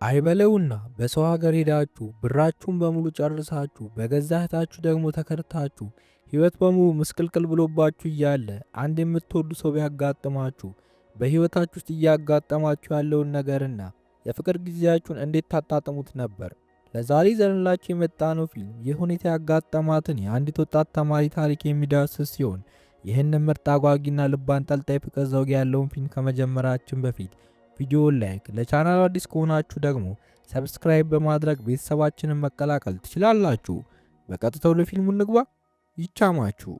አይበለውና በሰው ሀገር ሄዳችሁ ብራችሁን በሙሉ ጨርሳችሁ በገዛ እህታችሁ ደግሞ ተከርታችሁ ህይወት በሙሉ ምስቅልቅል ብሎባችሁ እያለ አንድ የምትወዱ ሰው ቢያጋጥማችሁ በህይወታችሁ ውስጥ እያጋጠማችሁ ያለውን ነገርና የፍቅር ጊዜያችሁን እንዴት ታጣጥሙት ነበር? ለዛሬ ዘንላችሁ የመጣነው ፊልም ይህ ሁኔታ ያጋጠማትን የአንዲት ወጣት ተማሪ ታሪክ የሚዳስስ ሲሆን ይህንን ምርጥ አጓጊና ልብ አንጠልጣይ ፍቅር ዘውግ ያለውን ፊልም ከመጀመራችን በፊት ቪዲዮውን ላይክ፣ ለቻናሉ አዲስ ከሆናችሁ ደግሞ ሰብስክራይብ በማድረግ ቤተሰባችንን መቀላቀል ትችላላችሁ። በቀጥታ ወደ ፊልሙ እንግባ። ይቻማችሁ።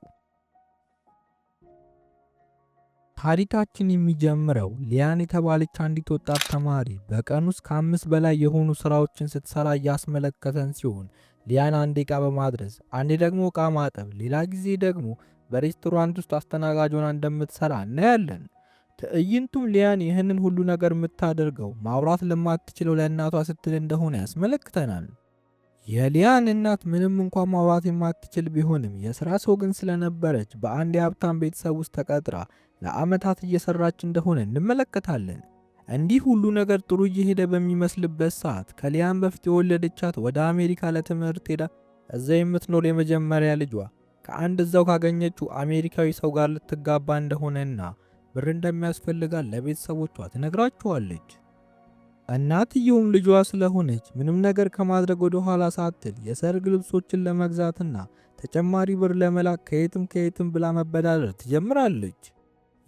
ታሪካችን የሚጀምረው ሊያን የተባለች አንዲት ወጣት ተማሪ በቀን ውስጥ ከ5 በላይ የሆኑ ስራዎችን ስትሰራ እያስመለከተን ሲሆን ሊያን አንዴ ዕቃ በማድረስ አንዴ ደግሞ ዕቃ ማጠብ፣ ሌላ ጊዜ ደግሞ በሬስቶራንት ውስጥ አስተናጋጅ ሆና እንደምትሰራ እናያለን። ትዕይንቱም ሊያን ይህንን ሁሉ ነገር የምታደርገው ማውራት ለማትችለው ለእናቷ ስትል እንደሆነ ያስመለክተናል። የሊያን እናት ምንም እንኳን ማውራት የማትችል ቢሆንም የሥራ ሰው ግን ስለነበረች በአንድ የሀብታም ቤተሰብ ውስጥ ተቀጥራ ለዓመታት እየሰራች እንደሆነ እንመለከታለን። እንዲህ ሁሉ ነገር ጥሩ እየሄደ በሚመስልበት ሰዓት ከሊያን በፊት የወለደቻት ወደ አሜሪካ ለትምህርት ሄዳ እዛ የምትኖር የመጀመሪያ ልጇ ከአንድ እዛው ካገኘችው አሜሪካዊ ሰው ጋር ልትጋባ እንደሆነና ብር እንደሚያስፈልጋት ለቤተሰቦቿ ትነግራቸዋለች። እናትየውም ልጇ ስለሆነች ምንም ነገር ከማድረግ ወደ ኋላ ሳትል የሰርግ ልብሶችን ለመግዛትና ተጨማሪ ብር ለመላክ ከየትም ብላ መበዳደር ትጀምራለች።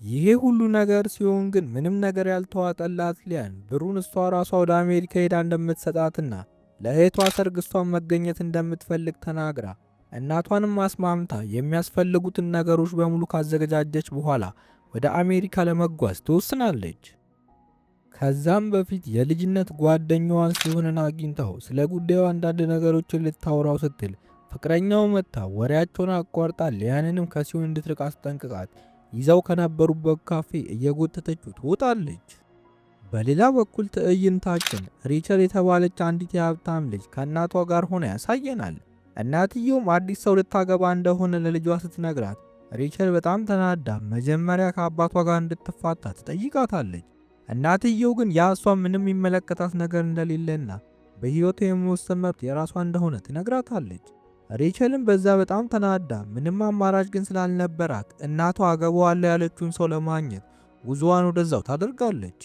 ይሄ ሁሉ ነገር ሲሆን ግን ምንም ነገር ያልተዋጠላት ሊያን ብሩን እሷ ራሷ ወደ አሜሪካ ሄዳ እንደምትሰጣትና ለእህቷ ሰርግ እሷን መገኘት እንደምትፈልግ ተናግራ እናቷንም አስማምታ የሚያስፈልጉትን ነገሮች በሙሉ ካዘገጃጀች በኋላ ወደ አሜሪካ ለመጓዝ ትወስናለች። ከዛም በፊት የልጅነት ጓደኛዋን ሲሆንን አግኝታው ስለ ጉዳዩ አንዳንድ ነገሮችን ልታወራው ስትል ፍቅረኛው መጥታ ወሬያቸውን አቋርጣ ሊያንንም ከሲሆን እንድትርቅ አስጠንቅቃት ይዘው ከነበሩበት ካፌ እየጎተተችው ትወጣለች። በሌላ በኩል ትዕይንታችን ሪቸል የተባለች አንዲት የሀብታም ልጅ ከእናቷ ጋር ሆነ ያሳየናል። እናትየውም አዲስ ሰው ልታገባ እንደሆነ ለልጇ ስትነግራት ሪቸል በጣም ተናዳ መጀመሪያ ከአባቷ ጋር እንድትፋታ ትጠይቃታለች። እናትየው ግን ያ እሷ ምንም የሚመለከታት ነገር እንደሌለና በሕይወቱ የመወሰን መብት የራሷ እንደሆነ ትነግራታለች። ሪቸልም በዛ በጣም ተናዳ ምንም አማራጭ ግን ስላልነበራት እናቷ አገባዋለሁ ያለችውን ሰው ለማግኘት ጉዞዋን ወደዛው ታደርጋለች።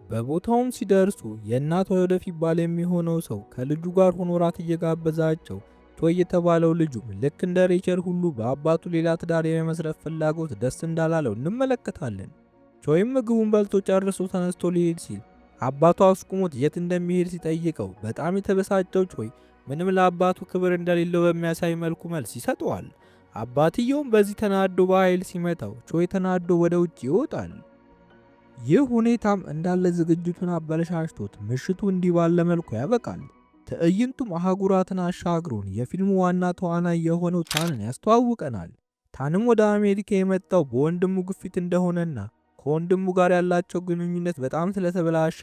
በቦታውም ሲደርሱ የእናቷ ወደፊት ባል የሚሆነው ሰው ከልጁ ጋር ሆኖ ራት እየጋበዛቸው ቶይ የተባለው ልጁም ልክ እንደ ሪቸል ሁሉ በአባቱ ሌላ ትዳር የመመስረት ፍላጎት ደስ እንዳላለው እንመለከታለን። ቾይም ምግቡን በልቶ ጨርሶ ተነስቶ ሊሄድ ሲል አባቱ አስቁሞት የት እንደሚሄድ ሲጠይቀው በጣም የተበሳጨው ቾይ ምንም ለአባቱ ክብር እንደሌለው በሚያሳይ መልኩ መልስ ይሰጠዋል። አባትየውም በዚህ ተናዶ በኃይል ሲመታው ቾይ ተናዶ ወደ ውጭ ይወጣል። ይህ ሁኔታም እንዳለ ዝግጅቱን አበለሻሽቶት ምሽቱ እንዲህ ባለ መልኩ ያበቃል። ትዕይንቱም አህጉራትን አሻግሮን የፊልሙ ዋና ተዋናይ የሆነው ታንን ያስተዋውቀናል። ታንም ወደ አሜሪካ የመጣው በወንድሙ ግፊት እንደሆነና ከወንድሙ ጋር ያላቸው ግንኙነት በጣም ስለተበላሸ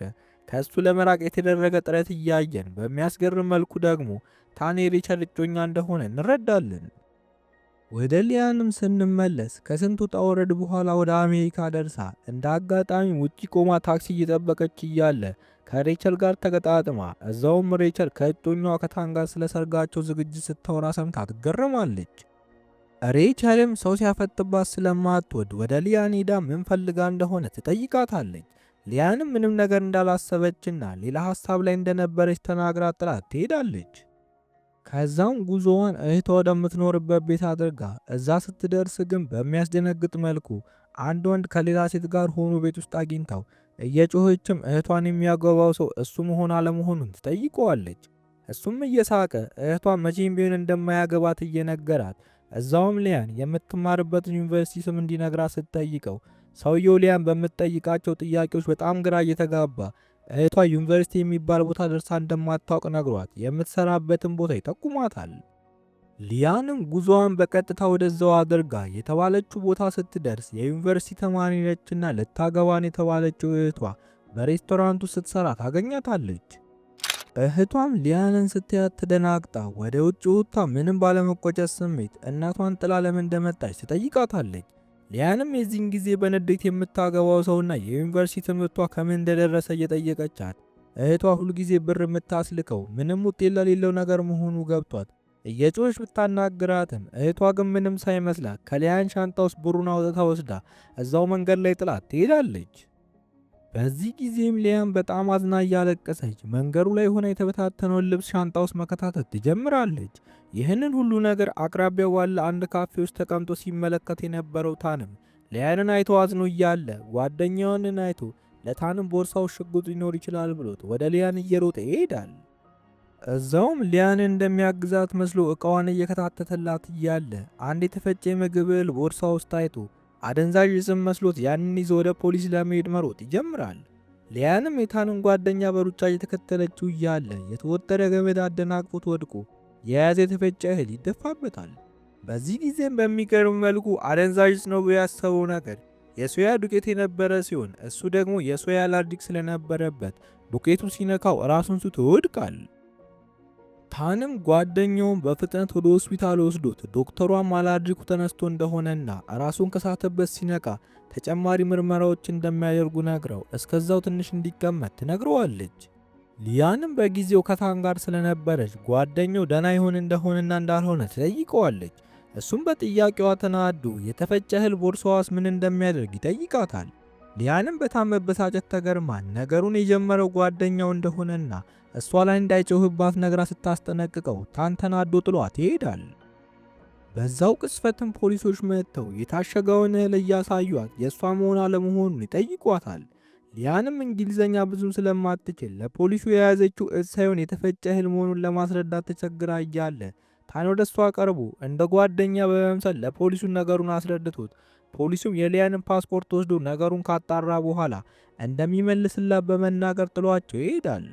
ከእሱ ለመራቅ የተደረገ ጥረት እያየን በሚያስገርም መልኩ ደግሞ ታን የሪቸል እጮኛ እንደሆነ እንረዳለን። ወደ ሊያንም ስንመለስ ከስንት ውጣ ውረድ በኋላ ወደ አሜሪካ ደርሳ እንደ አጋጣሚ ውጪ ቆማ ታክሲ እየጠበቀች እያለ ከሬቸል ጋር ተገጣጥማ እዛውም ሬቸል ከእጮኛዋ ከታን ጋር ስለ ሰርጋቸው ዝግጅት ስታወራ ሰምታ ትገረማለች። ሬቸልም ሰው ሲያፈጥባት ስለማትወድ ወደ ሊያን ሄዳ ምን ፈልጋ እንደሆነ ትጠይቃታለች። ሊያንም ምንም ነገር እንዳላሰበችና ሌላ ሐሳብ ላይ እንደነበረች ተናግራ ጥላት ትሄዳለች። ከዛም ጉዞዋን እህቷ ወደምትኖርበት ቤት አድርጋ እዛ ስትደርስ ግን በሚያስደነግጥ መልኩ አንድ ወንድ ከሌላ ሴት ጋር ሆኖ ቤት ውስጥ አግኝታው እየጮኸችም እህቷን የሚያገባው ሰው እሱ መሆን አለመሆኑን ትጠይቀዋለች። እሱም እየሳቀ እህቷ መቼም ቢሆን እንደማያገባት እየነገራት እዛውም ሊያን የምትማርበትን ዩኒቨርሲቲ ስም እንዲነግራት ስትጠይቀው ሰውየው ሊያን በምትጠይቃቸው ጥያቄዎች በጣም ግራ እየተጋባ እህቷ ዩኒቨርሲቲ የሚባል ቦታ ደርሳ እንደማታውቅ ነግሯት የምትሰራበትን ቦታ ይጠቁማታል። ሊያንም ጉዞዋን በቀጥታ ወደዛው አድርጋ የተባለችው ቦታ ስትደርስ የዩኒቨርሲቲ ተማሪ ነችና ልታገባን የተባለችው እህቷ በሬስቶራንቱ ስትሰራ ታገኛታለች። እህቷም ሊያንን ስትያት ተደናግጣ ወደ ውጭ ወጥታ ምንም ባለመቆጨት ስሜት እናቷን ጥላ ለምን እንደመጣች ትጠይቃታለች። ሊያንም የዚህን ጊዜ በንዴት የምታገባው ሰውና የዩኒቨርሲቲ ትምህርቷ ከምን እንደደረሰ እየጠየቀቻት እህቷ ሁልጊዜ ብር የምታስልከው ምንም ውጤት ለሌለው ነገር መሆኑ ገብቷት እየጮኸች ብታናግራትም እህቷ ግን ምንም ሳይመስላት ከሊያን ሻንጣ ውስጥ ብሩን አውጥታ ወስዳ እዛው መንገድ ላይ ጥላት ትሄዳለች። በዚህ ጊዜም ሊያን በጣም አዝና እያለቀሰች መንገዱ ላይ ሆና የተበታተነውን ልብስ ሻንጣ ውስጥ መከታተል ትጀምራለች። ይህንን ሁሉ ነገር አቅራቢያው ባለ አንድ ካፌ ውስጥ ተቀምጦ ሲመለከት የነበረው ታንም ሊያንን አይቶ አዝኖ እያለ ጓደኛውን አይቶ ለታንም ቦርሳው ሽጉጥ ሊኖር ይችላል ብሎት ወደ ሊያን እየሮጠ ይሄዳል። እዛውም ሊያን እንደሚያግዛት መስሎ እቃዋን እየከታተተላት እያለ አንድ የተፈጨ ምግብ እህል ቦርሳ ውስጥ አይቶ አደንዛዥ ዕፅም መስሎት ያንን ይዞ ወደ ፖሊስ ለመሄድ መሮጥ ይጀምራል። ሊያንም የታንን ጓደኛ በሩጫ እየተከተለችው እያለ የተወጠረ ገመድ አደናቅፎት ወድቆ የያዘ የተፈጨ እህል ይደፋበታል። በዚህ ጊዜም በሚገርም መልኩ አደንዛዥ ዕፅ ነው ያሰበው ነገር የሶያ ዱቄት የነበረ ሲሆን እሱ ደግሞ የሶያ አለርጂክ ስለነበረበት ዱቄቱ ሲነካው ራሱን ስቶ ይወድቃል። ታንም ጓደኛውን በፍጥነት ወደ ሆስፒታል ወስዶት ዶክተሯም አለርጂኩ ተነስቶ እንደሆነና ራሱን ከሳተበት ሲነቃ ተጨማሪ ምርመራዎች እንደሚያደርጉ ነግረው እስከዛው ትንሽ እንዲቀመጥ ትነግረዋለች። ሊያንም በጊዜው ከታን ጋር ስለነበረች ጓደኛው ደህና ይሆን እንደሆነና እንዳልሆነ ትጠይቀዋለች። እሱም በጥያቄዋ ተናዶ የተፈጨ እህል ቦርሳዋስ ምን እንደሚያደርግ ይጠይቃታል። ሊያንም በጣም መበሳጨት ተገርማ ነገሩን የጀመረው ጓደኛው እንደሆነና እሷ ላይ እንዳይጮህባት ነግራ ስታስጠነቅቀው ታን ተናዶ ጥሏት ይሄዳል። በዛው ቅስፈትም ፖሊሶች መጥተው የታሸገውን እህል እያሳዩት የእሷ መሆን አለመሆኑን ይጠይቋታል። ሊያንም እንግሊዘኛ ብዙም ስለማትችል ለፖሊሱ የያዘችው ዕፅ ሳይሆን የተፈጨ እህል መሆኑን ለማስረዳት ተቸግራ እያለ ታን ወደ እሷ ቀርቦ እንደ ጓደኛ በመምሰል ለፖሊሱ ነገሩን አስረድቶት ፖሊሱም የሊያንን ፓስፖርት ወስዶ ነገሩን ካጣራ በኋላ እንደሚመልስላት በመናገር ጥሏቸው ይሄዳል።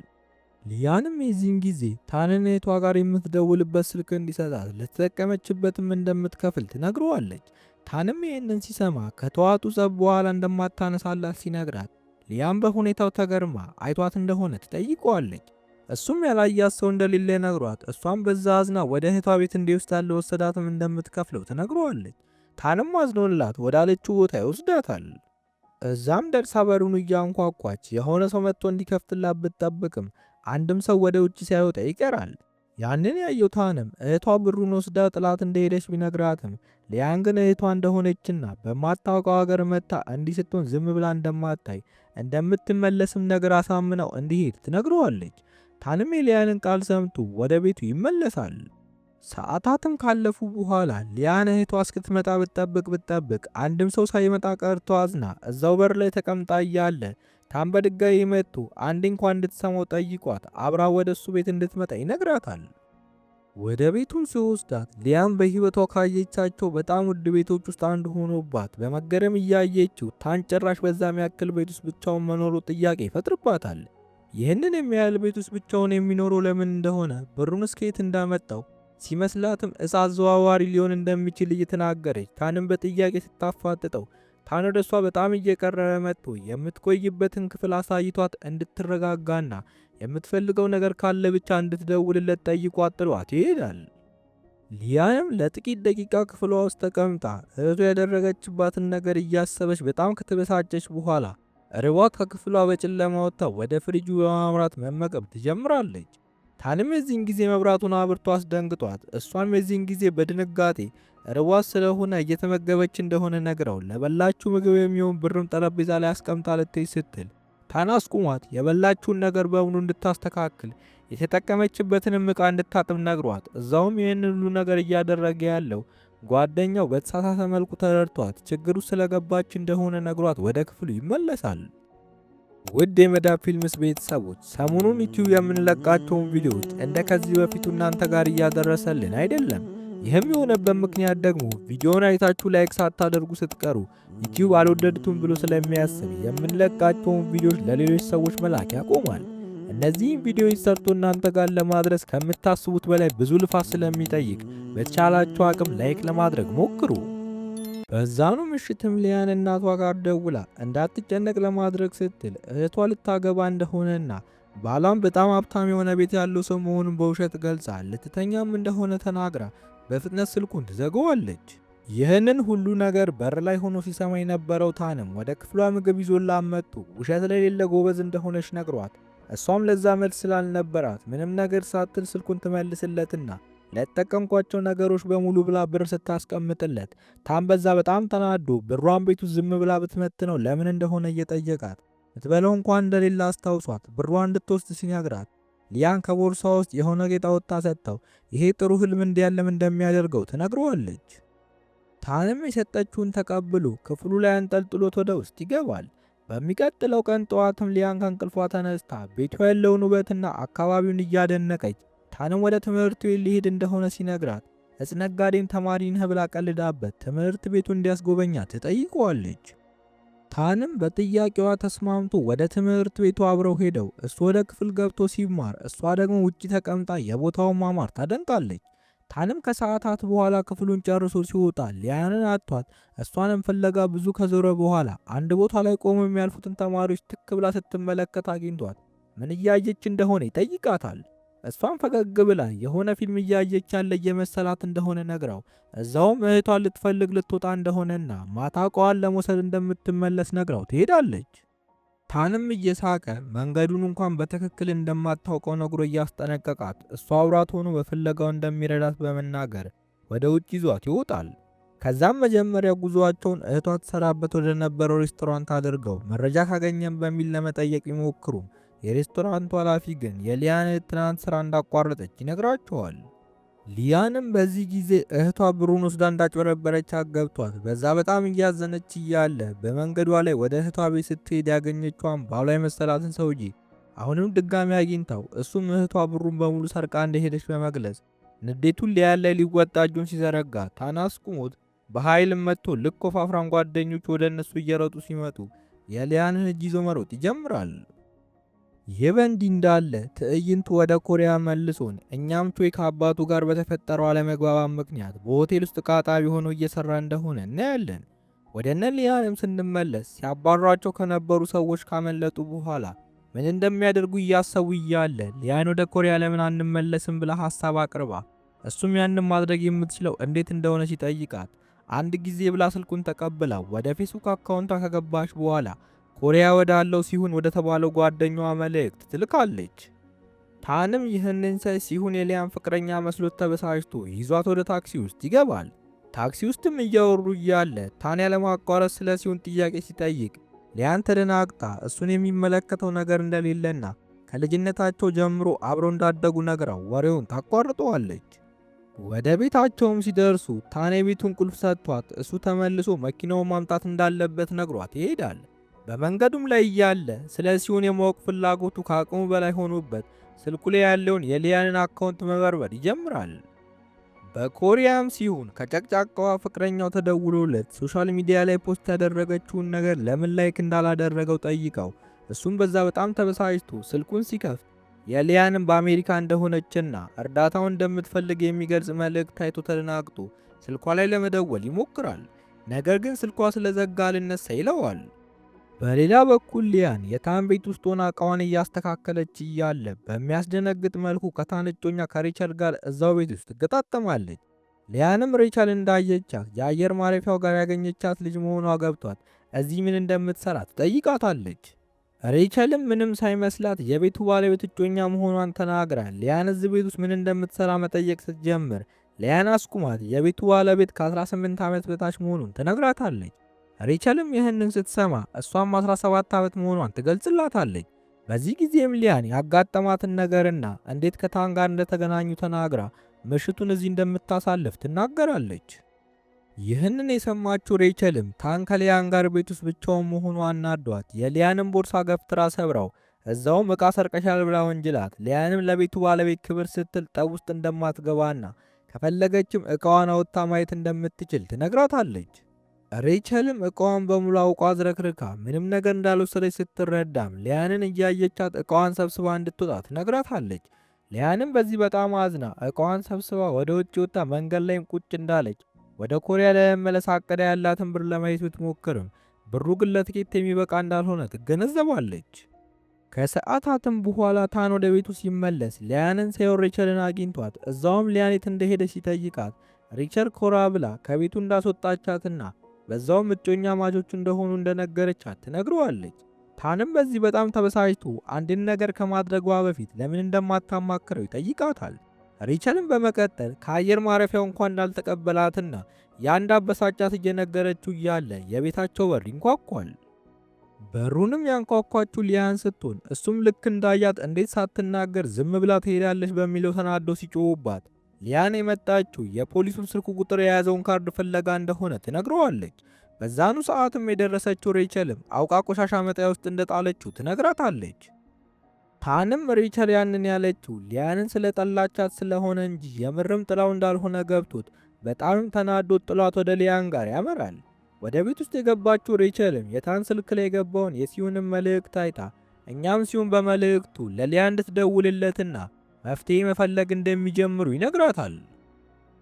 ሊያንም የዚህን ጊዜ ታንን እህቷ ጋር የምትደውልበት ስልክ እንዲሰጣት ለተጠቀመችበትም እንደምትከፍል ትነግረዋለች። ታንም ይህንን ሲሰማ ከተዋጡ ጸብ በኋላ እንደማታነሳላት ሲነግራት ሊያም በሁኔታው ተገርማ አይቷት እንደሆነ ትጠይቀዋለች። እሱም ያላያት ሰው እንደሌለ ነግሯት እሷም በዛ አዝና ወደ እህቷ ቤት እንዲወስዳት ለወሰዳትም እንደምትከፍለው ትነግረዋለች። ታንም አዝኖላት ወዳለችው ቦታ ይወስዳታል። እዛም ደርሳ በሩን እያንኳኳች የሆነ ሰው መጥቶ እንዲከፍትላት ብትጠብቅም አንድም ሰው ወደ ውጭ ሳይወጣ ይቀራል። ያንን ያየው ታንም እህቷ ብሩን ወስዳ ጥላት እንደሄደች ቢነግራትም ሊያን ግን እህቷ እንደሆነችና በማታውቀው ሀገር መታ እንዲህ ስትሆን ዝም ብላ እንደማታይ እንደምትመለስም ነገር አሳምነው እንዲሄድ ትነግረዋለች። ታንም የሊያንን ቃል ሰምቶ ወደ ቤቱ ይመለሳል። ሰዓታትም ካለፉ በኋላ ሊያን እህቷ እስክትመጣ ብትጠብቅ አንድም ሰው ሳይመጣ ቀርቶ አዝና እዛው በር ላይ ተቀምጣ እያለ ታም በድጋሚ መጥቶ አንድ እንኳን እንድትሰማው ጠይቋት አብራ ወደ እሱ ቤት እንድትመጣ ይነግራታል። ወደ ቤቱም ሲወስዳት ሊያን በህይወቷ ካየቻቸው በጣም ውድ ቤቶች ውስጥ አንዱ ሆኖባት በመገረም እያየችው ታን ጭራሽ በዛም ያክል ቤት ውስጥ ብቻውን መኖሩ ጥያቄ ይፈጥርባታል። ይህንን የሚያህል ቤት ውስጥ ብቻውን የሚኖረው ለምን እንደሆነ ብሩንስ ከየት እንዳመጣው ሲመስላትም ዕፅ አዘዋዋሪ ሊሆን እንደሚችል እየተናገረች ታንም በጥያቄ ስታፋጥጠው ታን ወደ እሷ በጣም እየቀረበ መጥቶ የምትቆይበትን ክፍል አሳይቷት እንድትረጋጋና የምትፈልገው ነገር ካለ ብቻ እንድትደውልለት ጠይቋት ጥሏት ይሄዳል። ሊያንም ለጥቂት ደቂቃ ክፍሏ ውስጥ ተቀምጣ እህቱ ያደረገችባትን ነገር እያሰበች በጣም ከተበሳጨች በኋላ ርቧት ከክፍሏ በጨለማ ወጥታ ወደ ፍሪጁ በማምራት መመገብ ትጀምራለች። ታንም የዚህን ጊዜ መብራቱን አብርቶ አስደንግጧት እሷም የዚህን ጊዜ በድንጋጤ ርቧት ስለሆነ እየተመገበች እንደሆነ ነግረው ለበላችሁ ምግብ የሚሆን ብርም ጠረጴዛ ላይ አስቀምጣ ልትሄድ ስትል ታን አስቁሟት የበላችውን ነገር በሙሉ እንድታስተካክል የተጠቀመችበትንም ዕቃ እንድታጥብ ነግሯት እዛውም ይህን ሁሉ ነገር እያደረገ ያለው ጓደኛው በተሳሳተ መልኩ ተረድቷት ችግሩ ስለገባች እንደሆነ ነግሯት ወደ ክፍሉ ይመለሳል። ውድ የመዳብ ፊልምስ ቤተሰቦች ሰሞኑን ዩቲዩብ የምንለቃቸውን ቪዲዮዎች እንደ ከዚህ በፊቱ እናንተ ጋር እያደረሰልን አይደለም። ይህም የሆነበት ምክንያት ደግሞ ቪዲዮውን አይታችሁ ላይክ ሳታደርጉ ስትቀሩ ዩቲዩብ አልወደዱትም ብሎ ስለሚያስብ የምንለቃቸውን ቪዲዮዎች ለሌሎች ሰዎች መላክ ያቆማል። እነዚህም ቪዲዮዎች ሰርቶ እናንተ ጋር ለማድረስ ከምታስቡት በላይ ብዙ ልፋት ስለሚጠይቅ በተቻላችሁ አቅም ላይክ ለማድረግ ሞክሩ። በዛኑ ምሽትም ሊያን እናቷ ጋር ደውላ እንዳትጨነቅ ለማድረግ ስትል እህቷ ልታገባ እንደሆነና ባሏም በጣም ሀብታም የሆነ ቤት ያለው ሰው መሆኑን በውሸት ገልጻ ልትተኛም እንደሆነ ተናግራ በፍጥነት ስልኩን ትዘጋዋለች። ይህንን ሁሉ ነገር በር ላይ ሆኖ ሲሰማ የነበረው ታንም ወደ ክፍሏ ምግብ ይዞላት መጥቶ ውሸት ለሌለ ጎበዝ እንደሆነች ነግሯት እሷም ለዛ መልስ ስላልነበራት ምንም ነገር ሳትል ስልኩን ትመልስለትና ለተጠቀምኳቸው ነገሮች በሙሉ ብላ ብር ስታስቀምጥለት ታን በዛ በጣም ተናዶ ብሯን ቤቱ ዝም ብላ ብትመትነው ለምን እንደሆነ እየጠየቃት ምትበለው እንኳን እንደሌለ አስታውሷት ብሯን እንድትወስድ ሲነግራት ሊያን ከቦርሷ ውስጥ የሆነ ጌጥ አውጥታ ሰጥተው ይሄ ጥሩ ህልም እንዲያለም እንደሚያደርገው ትነግረዋለች። ታንም የሰጠችውን ተቀብሎ ክፍሉ ላይ አንጠልጥሎት ወደ ውስጥ ይገባል። በሚቀጥለው ቀን ጠዋትም ሊያን ከእንቅልፏ ተነስታ ቤቱ ያለውን ውበትና አካባቢውን እያደነቀች ታንም ወደ ትምህርት ቤት ሊሄድ እንደሆነ ሲነግራት እጽነጋዴም ተማሪ ነህ ብላ ቀልዳበት ትምህርት ቤቱ እንዲያስጎበኛት ትጠይቀዋለች። ታንም በጥያቄዋ ተስማምቶ ወደ ትምህርት ቤቱ አብረው ሄደው እሱ ወደ ክፍል ገብቶ ሲማር እሷ ደግሞ ውጪ ተቀምጣ የቦታውን ማማር ታደንቃለች። ታንም ከሰዓታት በኋላ ክፍሉን ጨርሶ ሲወጣ ሊያንን አጥቷት እሷንም ፍለጋ ብዙ ከዞረ በኋላ አንድ ቦታ ላይ ቆሞ የሚያልፉትን ተማሪዎች ትክ ብላ ስትመለከት አግኝቷት ምን እያየች እንደሆነ ይጠይቃታል። እሷም ፈገግ ብላ የሆነ ፊልም እያየች ያለ የመሰላት እንደሆነ ነግራው እዛውም እህቷን ልትፈልግ ልትወጣ እንደሆነና ማታ እቃዋን ለመውሰድ እንደምትመለስ ነግራው ትሄዳለች። ታንም እየሳቀ መንገዱን እንኳን በትክክል እንደማታውቀው ነግሮ እያስጠነቀቃት እሷ አውራት ሆኖ በፍለጋው እንደሚረዳት በመናገር ወደ ውጭ ይዟት ይወጣል። ከዛም መጀመሪያ ጉዞአቸውን እህቷ ትሰራበት ወደ ነበረው ሬስቶራንት አድርገው መረጃ ካገኘን በሚል ለመጠየቅ ይሞክሩም የሬስቶራንቱ ኃላፊ ግን የሊያን ትናንት ስራ እንዳቋረጠች ይነግራቸዋል። ሊያንም በዚህ ጊዜ እህቷ ብሩን ወስዳ እንዳጭበረበረቻት ገብቷት በዛ በጣም እያዘነች እያለ በመንገዷ ላይ ወደ እህቷ ቤት ስትሄድ ያገኘችዋን ባሏ የመሰላትን ሰውዬ አሁንም ድጋሚ አግኝታው እሱም እህቷ ብሩን በሙሉ ሰርቃ እንደሄደች በመግለጽ ንዴቱን ሊያን ላይ ሊወጣ እጁን ሲዘረጋ ታን አስቁሞት በኃይልም መጥቶ ልክ ወፋፍራም ጓደኞቹ ወደ እነሱ እየሮጡ ሲመጡ የሊያንን እጅ ይዞ መሮጥ ይጀምራል። ይህ በእንዲህ እንዳለ ትዕይንቱ ወደ ኮሪያ መልሶን እኛም ቾይ ከአባቱ ጋር በተፈጠረው አለመግባባት ምክንያት በሆቴል ውስጥ ቃጣቢ ሆኖ እየሰራ እንደሆነ እናያለን። ወደ እነ ሊያንም ስንመለስ ሲያባሯቸው ከነበሩ ሰዎች ካመለጡ በኋላ ምን እንደሚያደርጉ እያሰቡ እያለ ሊያን ወደ ኮሪያ ለምን አንመለስም ብላ ሐሳብ አቅርባ እሱም ያንን ማድረግ የምትችለው እንዴት እንደሆነ ሲጠይቃት አንድ ጊዜ ብላ ስልኩን ተቀብላ ወደ ፌስቡክ አካውንቷ ከገባች በኋላ ኮሪያ ወዳለው ሲሁን ወደ ተባለው ጓደኛዋ መልእክት ትልካለች። ታንም ይህንን ሳይ ሲሁን የሊያን ፍቅረኛ መስሎት ተበሳጭቶ ይዟት ወደ ታክሲ ውስጥ ይገባል። ታክሲ ውስጥም እያወሩ እያለ ታን ያለማቋረጥ ስለ ሲሁን ጥያቄ ሲጠይቅ ሊያን ተደናግጣ እሱን የሚመለከተው ነገር እንደሌለና ከልጅነታቸው ጀምሮ አብረው እንዳደጉ ነግራው ወሬውን ታቋርጠዋለች። ወደ ቤታቸውም ሲደርሱ ታን የቤቱን ቁልፍ ሰጥቷት እሱ ተመልሶ መኪናውን ማምጣት እንዳለበት ነግሯት ይሄዳል። በመንገዱም ላይ እያለ ስለ ሲሁን የማወቅ ፍላጎቱ ከአቅሙ በላይ ሆኖበት ስልኩ ላይ ያለውን የሊያንን አካውንት መበርበር ይጀምራል። በኮሪያም ሲሁን ከጨቅጫቃዋ ፍቅረኛው ተደውሎለት ሶሻል ሚዲያ ላይ ፖስት ያደረገችውን ነገር ለምን ላይክ እንዳላደረገው ጠይቀው እሱም በዛ በጣም ተበሳጭቶ ስልኩን ሲከፍት የሊያንን በአሜሪካ እንደሆነችና እርዳታውን እንደምትፈልግ የሚገልጽ መልእክት ታይቶ ተደናግጦ ስልኳ ላይ ለመደወል ይሞክራል። ነገር ግን ስልኳ ስለዘጋ አልነሳ ይለዋል። በሌላ በኩል ሊያን የታን ቤት ውስጥ ሆና እቃዋን እያስተካከለች እያለ በሚያስደነግጥ መልኩ ከታን እጮኛ ከሪቸል ጋር እዛው ቤት ውስጥ ትገጣጠማለች። ሊያንም ሪቸል እንዳየቻት የአየር ማረፊያው ጋር ያገኘቻት ልጅ መሆኗ ገብቷት እዚህ ምን እንደምትሰራ ትጠይቃታለች። ሪቸልም ምንም ሳይመስላት የቤቱ ባለቤት እጮኛ መሆኗን ተናግራ ሊያን እዚህ ቤት ውስጥ ምን እንደምትሰራ መጠየቅ ስትጀምር ሊያን አስቁማት የቤቱ ባለቤት ከ18 ዓመት በታች መሆኑን ትነግራታለች። ሪቸልም ይህንን ስትሰማ እሷም 17 ዓመት መሆኗን ትገልጽላታለች። በዚህ ጊዜም ሊያን ያጋጠማትን ነገርና እንዴት ከታን ጋር እንደተገናኙ ተናግራ ምሽቱን እዚህ እንደምታሳልፍ ትናገራለች። ይህንን የሰማችው ሪቸልም ታን ከሊያን ጋር ቤት ውስጥ ብቻውን መሆኗ አናዷት የሊያንን ቦርሳ ገፍትራ ሰብራው እዛውም ዕቃ ሰርቀሻል ብላ ወንጅላት ሊያንም ለቤቱ ባለቤት ክብር ስትል ጠብ ውስጥ እንደማትገባና ከፈለገችም ዕቃዋን አውጥታ ማየት እንደምትችል ትነግራታለች። ሪቸልም ዕቃዋን በሙሉ አውቋ አዝረክርካ ምንም ነገር እንዳልወሰደች ስትረዳም ሊያንን እያየቻት ዕቃዋን ሰብስባ እንድትወጣ ትነግራታለች። ሊያንም በዚህ በጣም አዝና ዕቃዋን ሰብስባ ወደ ውጭ ወጣ መንገድ ላይም ቁጭ እንዳለች ወደ ኮሪያ ለመመለስ አቅዳ ያላትን ብር ለማየት ብትሞክርም ብሩ ግን ለትኬት የሚበቃ እንዳልሆነ ትገነዘባለች። ከሰዓታትም በኋላ ታን ወደ ቤቱ ሲመለስ ሊያንን ሳይሆን ሪቸልን አግኝቷት እዛውም ሊያን የት እንደሄደች ሲጠይቃት ሪቸል ኮራ ብላ ከቤቱ እንዳስወጣቻትና በዛውም እጮኛ ማቾች እንደሆኑ እንደነገረቻት ትነግረዋለች። ታንም በዚህ በጣም ተበሳጭቶ አንድን ነገር ከማድረጓ በፊት ለምን እንደማታማክረው ይጠይቃታል። ሬቸልም በመቀጠል ከአየር ማረፊያው እንኳን እንዳልተቀበላትና የአንድ አበሳጫት እየነገረችው እያለ የቤታቸው በር ይንኳኳል። በሩንም ያንኳኳችው ሊያን ስትሆን እሱም ልክ እንዳያት እንዴት ሳትናገር ዝም ብላ ትሄዳለች በሚለው ተናዶ ሲጮውባት ሊያን የመጣችው የፖሊሱን ስልክ ቁጥር የያዘውን ካርድ ፍለጋ እንደሆነ ትነግረዋለች። በዛኑ ሰዓትም የደረሰችው ሬቸልም አውቃ ቆሻሻ መጣያ ውስጥ እንደጣለችው ትነግራታለች። ታንም ሬቸል ያንን ያለችው ሊያንን ስለጠላቻት ስለሆነ እንጂ የምርም ጥላው እንዳልሆነ ገብቶት በጣም ተናዶት ጥሏት ወደ ሊያን ጋር ያመራል። ወደ ቤት ውስጥ የገባችው ሬቸልም የታን ስልክ ላይ የገባውን የሲዩንም መልእክት አይታ እኛም ሲዩን በመልእክቱ ለሊያን እንድትደውልለትና መፍትሄ መፈለግ እንደሚጀምሩ ይነግራታል።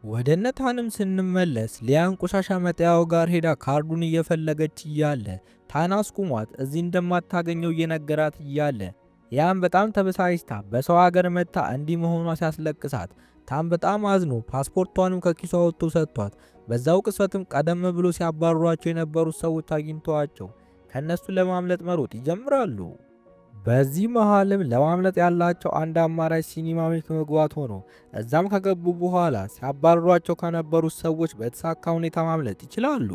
ወደ ነታንም ስንመለስ ሊያን ቆሻሻ መጣያው ጋር ሄዳ ካርዱን እየፈለገች እያለ ታን አስቁሟት እዚህ እንደማታገኘው እየነገራት እያለ ያን በጣም ተበሳጭታ በሰው ሀገር መታ እንዲህ መሆኗ ሲያስለቅሳት ታን በጣም አዝኖ ፓስፖርቷንም ከኪሷ ወጥቶ ሰጥቷት በዛው ቅስፈትም ቀደም ብሎ ሲያባሯቸው የነበሩት ሰዎች አግኝተዋቸው ከነሱ ለማምለጥ መሮጥ ይጀምራሉ። በዚህ መሃልም ለማምለጥ ያላቸው አንድ አማራጭ ሲኒማ ቤት መግባት ሆኖ እዛም ከገቡ በኋላ ሲያባሯቸው ከነበሩት ሰዎች በተሳካ ሁኔታ ማምለጥ ይችላሉ።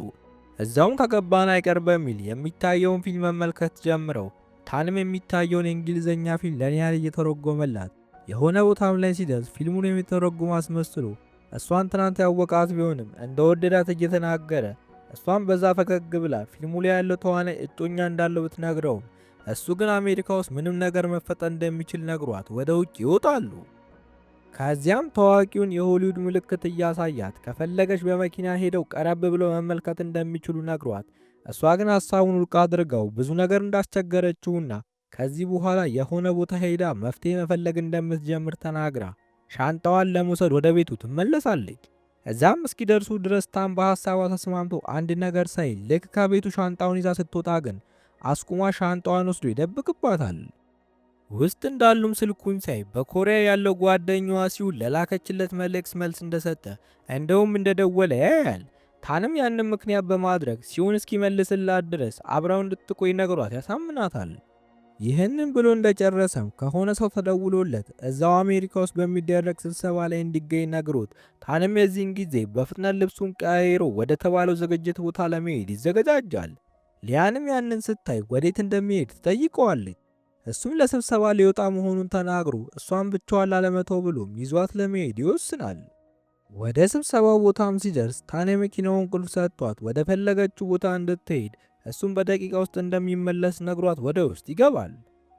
እዛውም ከገባን አይቀር በሚል የሚታየውን ፊልም መመልከት ጀምረው ታንም የሚታየውን የእንግሊዝኛ ፊልም ለኒያን እየተረጎመላት የሆነ ቦታም ላይ ሲደርስ ፊልሙን የሚተረጉም አስመስሎ እሷን ትናንት ያወቃት ቢሆንም እንደወደዳት እየተናገረ እሷን በዛ ፈገግ ብላ ፊልሙ ላይ ያለው ተዋናይ እጮኛ እንዳለው ብትነግረውም እሱ ግን አሜሪካ ውስጥ ምንም ነገር መፈጠር እንደሚችል ነግሯት ወደ ውጭ ይወጣሉ። ከዚያም ታዋቂውን የሆሊውድ ምልክት እያሳያት ከፈለገች በመኪና ሄደው ቀረብ ብለው መመልከት እንደሚችሉ ነግሯት እሷ ግን ሐሳቡን ውድቅ አድርጋው ብዙ ነገር እንዳስቸገረችውና ከዚህ በኋላ የሆነ ቦታ ሄዳ መፍትሄ መፈለግ እንደምትጀምር ተናግራ ሻንጣዋን ለመውሰድ ወደ ቤቱ ትመለሳለች። እዛም እስኪደርሱ ድረስ ታም በሐሳቧ ተስማምቶ አንድ ነገር ሳይል ልክ ከቤቱ ሻንጣውን ይዛ ስትወጣ ግን አስቁማ ሻንጣዋን ወስዶ ይደብቅባታል። ውስጥ እንዳሉም ስልኩን ሳይ በኮሪያ ያለው ጓደኛዋ ሲውል ለላከችለት መልእክት መልስ እንደሰጠ እንደውም እንደደወለ ያያል። ታንም ያንን ምክንያት በማድረግ ሲሆን እስኪመልስላት ድረስ አብራው እንድትቆይ ነግሯት ያሳምናታል። ይህንን ብሎ እንደጨረሰም ከሆነ ሰው ተደውሎለት እዛው አሜሪካ ውስጥ በሚደረግ ስብሰባ ላይ እንዲገኝ ነግሮት ታንም የዚህን ጊዜ በፍጥነት ልብሱን ቀያይሮ ወደ ተባለው ዝግጅት ቦታ ለመሄድ ይዘገጃጃል። ሊያንም ያንን ስታይ ወዴት እንደሚሄድ ትጠይቀዋለች። እሱም ለስብሰባ ሊወጣ መሆኑን ተናግሮ እሷን ብቻዋን ላለመተው ብሎም ይዟት ለመሄድ ይወስናል። ወደ ስብሰባው ቦታም ሲደርስ ታን የመኪናውን ቁልፍ ሰጥቷት ወደ ፈለገችው ቦታ እንድትሄድ እሱም በደቂቃ ውስጥ እንደሚመለስ ነግሯት ወደ ውስጥ ይገባል።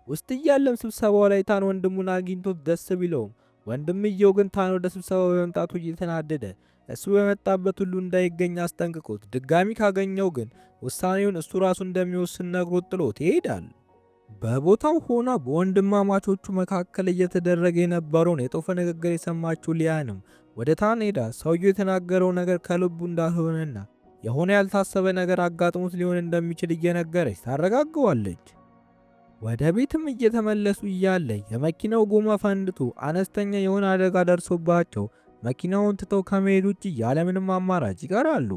ውስጥ እያለም ስብሰባው ላይ ታን ወንድሙን አግኝቶት ደስ ቢለውም ወንድምየው ግን ታን ወደ ስብሰባው በመምጣቱ እየተናደደ እሱ በመጣበት ሁሉ እንዳይገኝ አስጠንቅቆት ድጋሚ ካገኘው ግን ውሳኔውን እሱ ራሱ እንደሚወስን ነግሮት ጥሎት ይሄዳል። በቦታው ሆና በወንድማማቾቹ መካከል እየተደረገ የነበረውን የጦፈ ንግግር የሰማችው ሊያንም ወደ ታን ሄዳ ሰውየው የተናገረው ነገር ከልቡ እንዳልሆነና የሆነ ያልታሰበ ነገር አጋጥሞት ሊሆን እንደሚችል እየነገረች ታረጋግዋለች። ወደ ቤትም እየተመለሱ እያለ የመኪናው ጎማ ፈንድቶ አነስተኛ የሆነ አደጋ ደርሶባቸው መኪናውን ትተው ከመሄድ ውጭ ያለምንም አማራጭ ይቀራሉ።